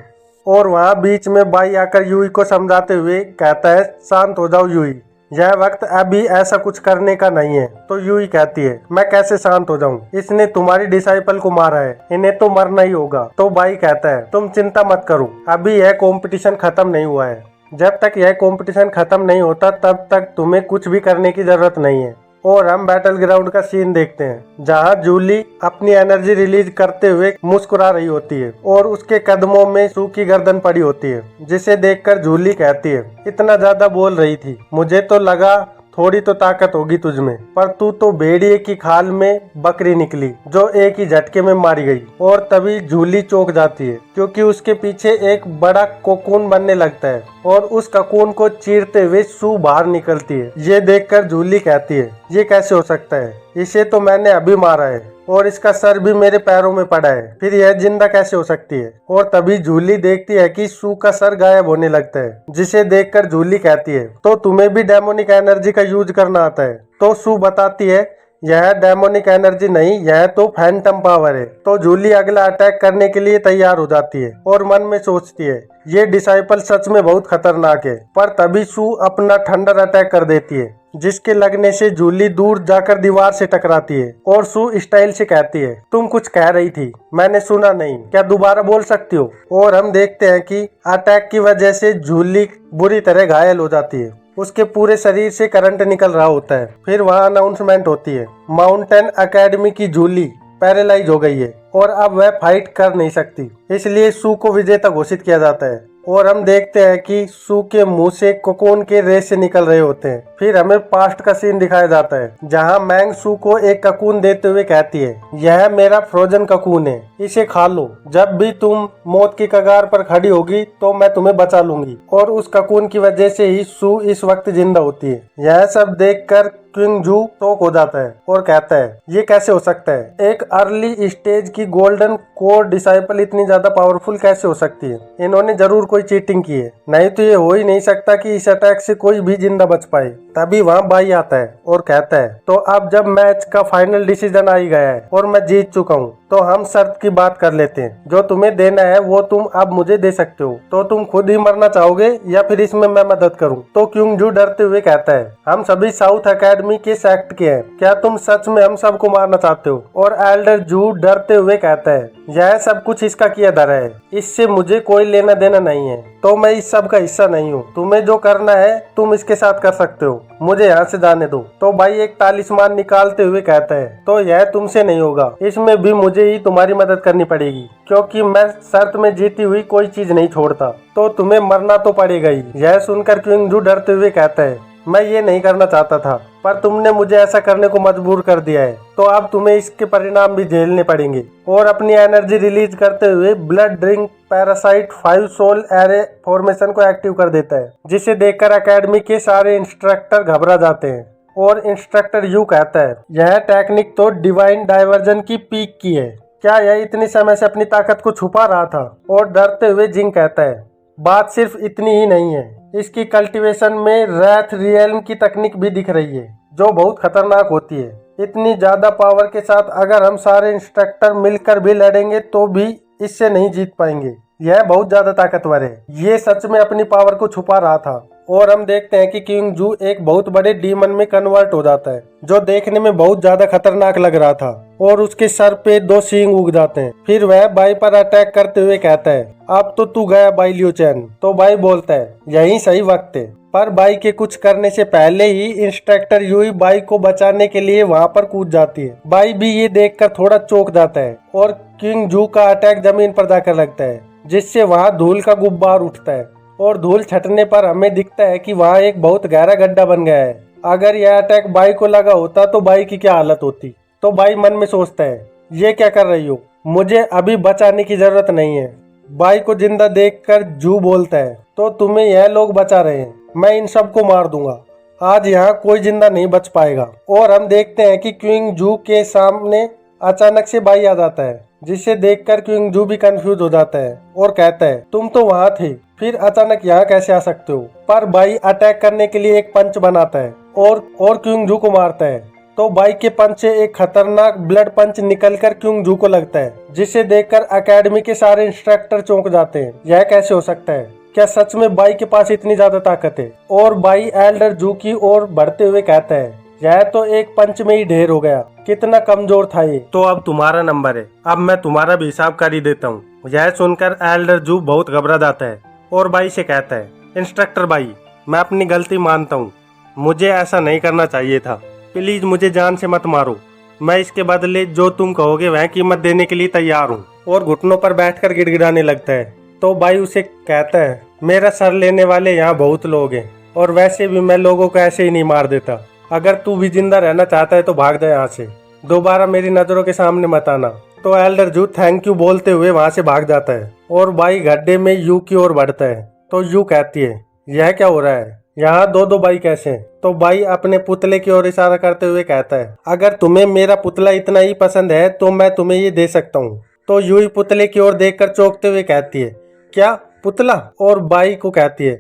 और वहाँ बीच में बाई आकर यूई को समझाते हुए कहता है, शांत हो जाओ यूई, यह वक्त अभी ऐसा कुछ करने का नहीं है। तो यूई कहती है, मैं कैसे शांत हो जाऊं, इसने तुम्हारी डिसाइपल को मारा है, इन्हें तो मरना ही होगा। तो बाई कहता है, तुम चिंता मत करो, अभी यह कंपटीशन खत्म नहीं हुआ है, जब तक यह कंपटीशन खत्म नहीं होता तब तक तुम्हें कुछ भी करने की जरूरत नहीं है। और हम बैटल ग्राउंड का सीन देखते हैं जहां जूली अपनी एनर्जी रिलीज करते हुए मुस्कुरा रही होती है और उसके कदमों में सू की गर्दन पड़ी होती है, जिसे देखकर जूली कहती है, इतना ज्यादा बोल रही थी, मुझे तो लगा थोड़ी तो ताकत होगी तुझमें, पर तू तो भेड़िए की खाल में बकरी निकली जो एक ही झटके में मारी गई। और तभी जूली चौंक जाती है क्योंकि उसके पीछे एक बड़ा कोकून बनने लगता है और उस ककून को चीरते हुए सू बाहर निकलती है। ये देखकर जूली कहती है, ये कैसे हो सकता है, इसे तो मैंने अभी मारा है और इसका सर भी मेरे पैरों में पड़ा है, फिर यह जिंदा कैसे हो सकती है। और तभी जूली देखती है कि सू का सर गायब होने लगता है, जिसे देखकर जूली कहती है, तो तुम्हें भी डेमोनिक एनर्जी का यूज करना आता है। तो सू बताती है, यह डेमोनिक एनर्जी नहीं, यह तो फैंटम पावर है। तो जूली अगला अटैक करने के लिए तैयार हो जाती है और मन में सोचती है, ये डिसाइपल सच में बहुत खतरनाक है। पर तभी सू अपना थंडर अटैक कर देती है, जिसके लगने से जूली दूर जाकर दीवार से टकराती है और सू स्टाइल से कहती है, तुम कुछ कह रही थी, मैंने सुना नहीं, क्या दोबारा बोल सकती हो। और हम देखते हैं कि अटैक की वजह से जूली बुरी तरह घायल हो जाती है, उसके पूरे शरीर से करंट निकल रहा होता है। फिर वहाँ अनाउंसमेंट होती है, माउंटेन एकेडमी की जूली पैरालाइज हो गई है और अब वह फाइट कर नहीं सकती, इसलिए सू को विजेता घोषित किया जाता है। और हम देखते हैं कि सू के मुंह से कोकोन के रेस से निकल रहे होते हैं। फिर हमें पास्ट का सीन दिखाया जाता है, जहां मैंग सू को एक ककून देते हुए कहती है, यह मेरा फ्रोजन ककून है, इसे खा लो, जब भी तुम मौत की कगार पर खड़ी होगी तो मैं तुम्हें बचा लूंगी। और उस ककून की वजह से ही सू इस वक्त जिंदा होती है। यह सब देखकर क्विंग जू शॉक हो जाता है और कहता है, ये कैसे हो सकता है, एक अर्ली स्टेज की गोल्डन कोर डिसाइपल इतनी ज्यादा पावरफुल कैसे हो सकती है, इन्होंने जरूर कोई चीटिंग की है, नहीं तो ये हो ही नहीं सकता कि इस अटैक से कोई भी जिंदा बच पाए। तभी वहाँ बाई आता है और कहता है, तो अब जब मैच का फाइनल डिसीजन आ ही गया है और मैं जीत चुका हूँ, तो हम शर्त की बात कर लेते हैं, जो तुम्हें देना है वो तुम अब मुझे दे सकते हो। तो तुम खुद ही मरना चाहोगे या फिर इसमें मैं मदद करूं। तो क्विंग जू डरते हुए कहता है, हम सभी साउथ एकेडमी के सेक्ट के हैं, क्या तुम सच में हम सबको मारना चाहते हो। और एल्डर जू डरते हुए कहता है, यह सब कुछ इसका किया धरा है, इससे मुझे कोई लेना देना नहीं है, तो मैं इस सब का हिस्सा नहीं हूँ, तुम्हें जो करना है तुम इसके साथ कर सकते हो, मुझे यहाँ से जाने दो। तो भाई एक तालिस्मान निकालते हुए कहता है, तो यह तुमसे नहीं होगा, इसमें भी मुझे ही तुम्हारी मदद करनी पड़ेगी, क्योंकि मैं शर्त में जीती हुई कोई चीज नहीं छोड़ता, तो तुम्हें मरना तो पड़ेगा ही। यह सुनकर क्विंग जू डरते हुए कहता है, मैं ये नहीं करना चाहता था, पर तुमने मुझे ऐसा करने को मजबूर कर दिया है, तो अब तुम्हें इसके परिणाम भी झेलने पड़ेंगे। और अपनी एनर्जी रिलीज करते हुए blood drink parasite 5 soul array formation को एक्टिव कर देता है, जिसे देखकर एकेडमी के सारे इंस्ट्रक्टर घबरा जाते हैं। और इंस्ट्रक्टर यू कहता है, यह टेक्निक तो डिवाइन डाइवर्जन की पीक की है, क्या यह इतनी समय से अपनी ताकत को छुपा रहा था। और डरते हुए जिंग कहता है, बात सिर्फ इतनी ही नहीं है, इसकी कल्टीवेशन में रैथ रियल्म की तकनीक भी दिख रही है, जो बहुत खतरनाक होती है। इतनी ज्यादा पावर के साथ अगर हम सारे इंस्ट्रक्टर मिलकर भी लड़ेंगे तो भी इससे नहीं जीत पाएंगे, यह बहुत ज्यादा ताकतवर है। ये सच में अपनी पावर को छुपा रहा था। और हम देखते हैं कि क्विंग जू एक बहुत बड़े डीमन में कन्वर्ट हो जाता है, जो देखने में बहुत ज्यादा खतरनाक लग रहा था, और उसके सर पे 2 सींग उग जाते हैं। फिर वह बाई पर अटैक करते हुए कहता है, अब तो तू गया बाई लियो चैन। तो बाई बोलता है, यही सही वक्त है। पर बाई के कुछ करने से पहले ही इंस्ट्रक्टर यूई बाई को बचाने के लिए वहां पर कूद जाती है। बाई भी ये देखकर थोड़ा चौंक जाता है और क्विंग जू का अटैक जमीन पर जाकर लगता है, जिससे वहां धूल का गुब्बार उठता है। और धूल छटने पर हमें दिखता है कि वहाँ एक बहुत गहरा गड्ढा बन गया है। अगर यह अटैक बाई को लगा होता तो बाई की क्या हालत होती। तो बाई मन में सोचता है, ये क्या कर रही हो, मुझे अभी बचाने की जरूरत नहीं है। बाई को जिंदा देखकर जू बोलता है, तो तुम्हें यह लोग बचा रहे हैं, मैं इन सबको मार दूंगा, आज यहाँ कोई जिंदा नहीं बच पाएगा। और हम देखते हैं कि क्विंग जू के सामने अचानक से बाई आ जाता है, जिसे देखकर क्विंग जू भी कंफ्यूज हो जाता है और कहता है, तुम तो वहाँ थे, फिर अचानक यहाँ कैसे आ सकते हो। पर बाई अटैक करने के लिए एक पंच बनाता है और क्विंग जू को मारता है। तो बाई के पंच से एक खतरनाक ब्लड पंच निकलकर क्विंग जू को लगता है, जिसे देखकर एकेडमी के सारे इंस्ट्रक्टर चौंक जाते हैं। यह कैसे हो सकता है, क्या सच में बाई के पास इतनी ज्यादा ताकत है। और बाई एल्डर जू की ओर बढ़ते हुए कहता है, यह तो एक पंच में ही ढेर हो गया, कितना कमजोर था ये। तो अब तुम्हारा नंबर है, अब मैं तुम्हारा भी हिसाब कर ही देता हूँ। यह सुनकर एल्डर जू बहुत घबरा जाता है और बाई से कहता है, इंस्ट्रक्टर बाई, मैं अपनी गलती मानता हूँ, मुझे ऐसा नहीं करना चाहिए था, प्लीज मुझे जान से मत मारो, मैं इसके बदले जो तुम कहोगे वह कीमत देने के लिए तैयार हूँ। और घुटनों पर बैठकर गिड़गिड़ाने लगता है। तो बाई उसे कहता है, मेरा सर लेने वाले यहाँ बहुत लोग हैं, और वैसे भी मैं लोगों को ऐसे ही नहीं मार देता, अगर तू भी जिंदा रहना चाहता है तो भाग जा यहाँ से, दोबारा मेरी नजरों के सामने मत आना। तो एल्डर जू थैंक यू बोलते हुए वहां से भाग जाता है और बाई गड्ढे में यू की ओर बढ़ता है। तो यू कहती है, यह क्या हो रहा है? यहाँ दो दो बाई कैसे हैं? तो बाई अपने पुतले की ओर इशारा करते हुए कहता है, अगर तुम्हें मेरा पुतला इतना ही पसंद है तो मैं तुम्हें ये दे सकता हूँ। तो यूई पुतले की ओर देखकर चौंकते हुए कहती है, क्या पुतला? और बाई को कहती है,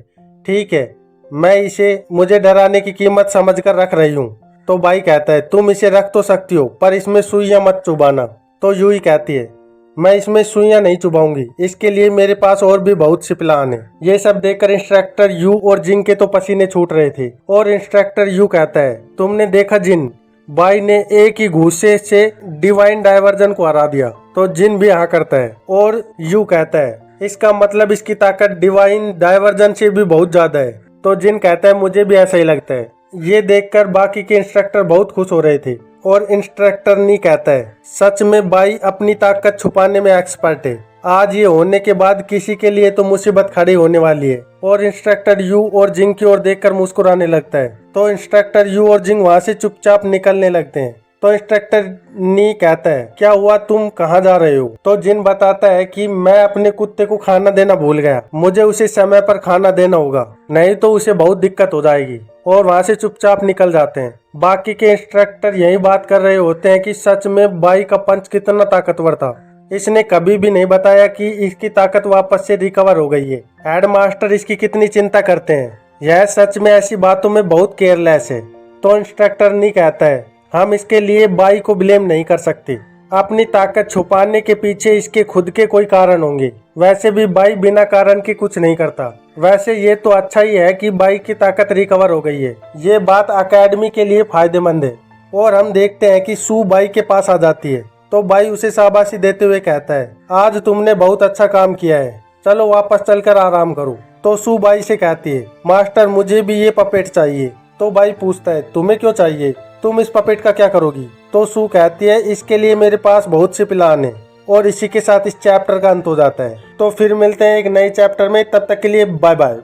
ठीक है, मैं इसे मुझे डराने की कीमत समझकर रख रही हूँ। तो बाई कहता है, तुम इसे रख तो सकती हो पर इसमें सुइयां मत चुभाना। तो यूई कहती है, मैं इसमें सुइयां नहीं चुभाऊंगी, इसके लिए मेरे पास और भी बहुत से प्लान है। ये सब देखकर इंस्ट्रक्टर यू और जिन के तो पसीने छूट रहे थे। और इंस्ट्रक्टर यू कहता है, तुमने देखा जिन, बाई ने एक ही घूसे से डिवाइन डायवर्जन को हरा दिया। तो जिन भी हाँ करता है और यू कहता है, इसका मतलब इसकी ताकत डिवाइन डायवर्जन से भी बहुत ज्यादा है। तो जिन कहता है, मुझे भी ऐसा ही लगता है। ये देखकर बाकी के इंस्ट्रक्टर बहुत खुश हो रहे थे। और इंस्ट्रक्टर नी कहता है, सच में बाई अपनी ताकत छुपाने में एक्सपर्ट है। आज ये होने के बाद किसी के लिए तो मुसीबत खड़ी होने वाली है। और इंस्ट्रक्टर यू और जिंग की ओर देखकर मुस्कुराने लगता है। तो इंस्ट्रक्टर यू और जिंग वहां से चुपचाप निकलने लगते हैं। तो इंस्ट्रक्टर नी कहता है, क्या हुआ, तुम कहाँ जा रहे हो? तो जिन बताता है कि मैं अपने कुत्ते को खाना देना भूल गया, मुझे उसे समय पर खाना देना होगा, नहीं तो उसे बहुत दिक्कत हो जाएगी। और वहां से चुपचाप निकल जाते हैं। बाकी के इंस्ट्रक्टर यही बात कर रहे होते हैं कि सच में बाई का पंच कितना ताकतवर था। इसने कभी भी नहीं बताया कि इसकी ताकत वापस से रिकवर हो गई है। हेडमास्टर इसकी कितनी चिंता करते हैं। यह सच में ऐसी बातों में बहुत केयरलेस है। तो इंस्ट्रक्टर नहीं कहता है, हम इसके लिए बाई को ब्लेम नहीं कर सकते। अपनी ताकत छुपाने के पीछे इसके खुद के कोई कारण होंगे। वैसे भी बाई बिना कारण के कुछ नहीं करता। वैसे ये तो अच्छा ही है कि बाई की ताकत रिकवर हो गई है। ये बात अकेडमी के लिए फायदेमंद है। और हम देखते हैं कि सू बाई के पास आ जाती है। तो बाई उसे शाबाशी देते हुए कहता है, आज तुमने बहुत अच्छा काम किया है, चलो वापस चलकर आराम करो। तो सू बाई से कहती है, मास्टर मुझे भी ये पपेट चाहिए। तो बाई पूछता है, तुम्हें क्यों चाहिए, तुम इस पपेट का क्या करोगी? तो सू कहती है, इसके लिए मेरे पास बहुत से प्लान है। और इसी के साथ इस चैप्टर का अंत हो जाता है। तो फिर मिलते हैं एक नए चैप्टर में, तब तक के लिए बाय बाय।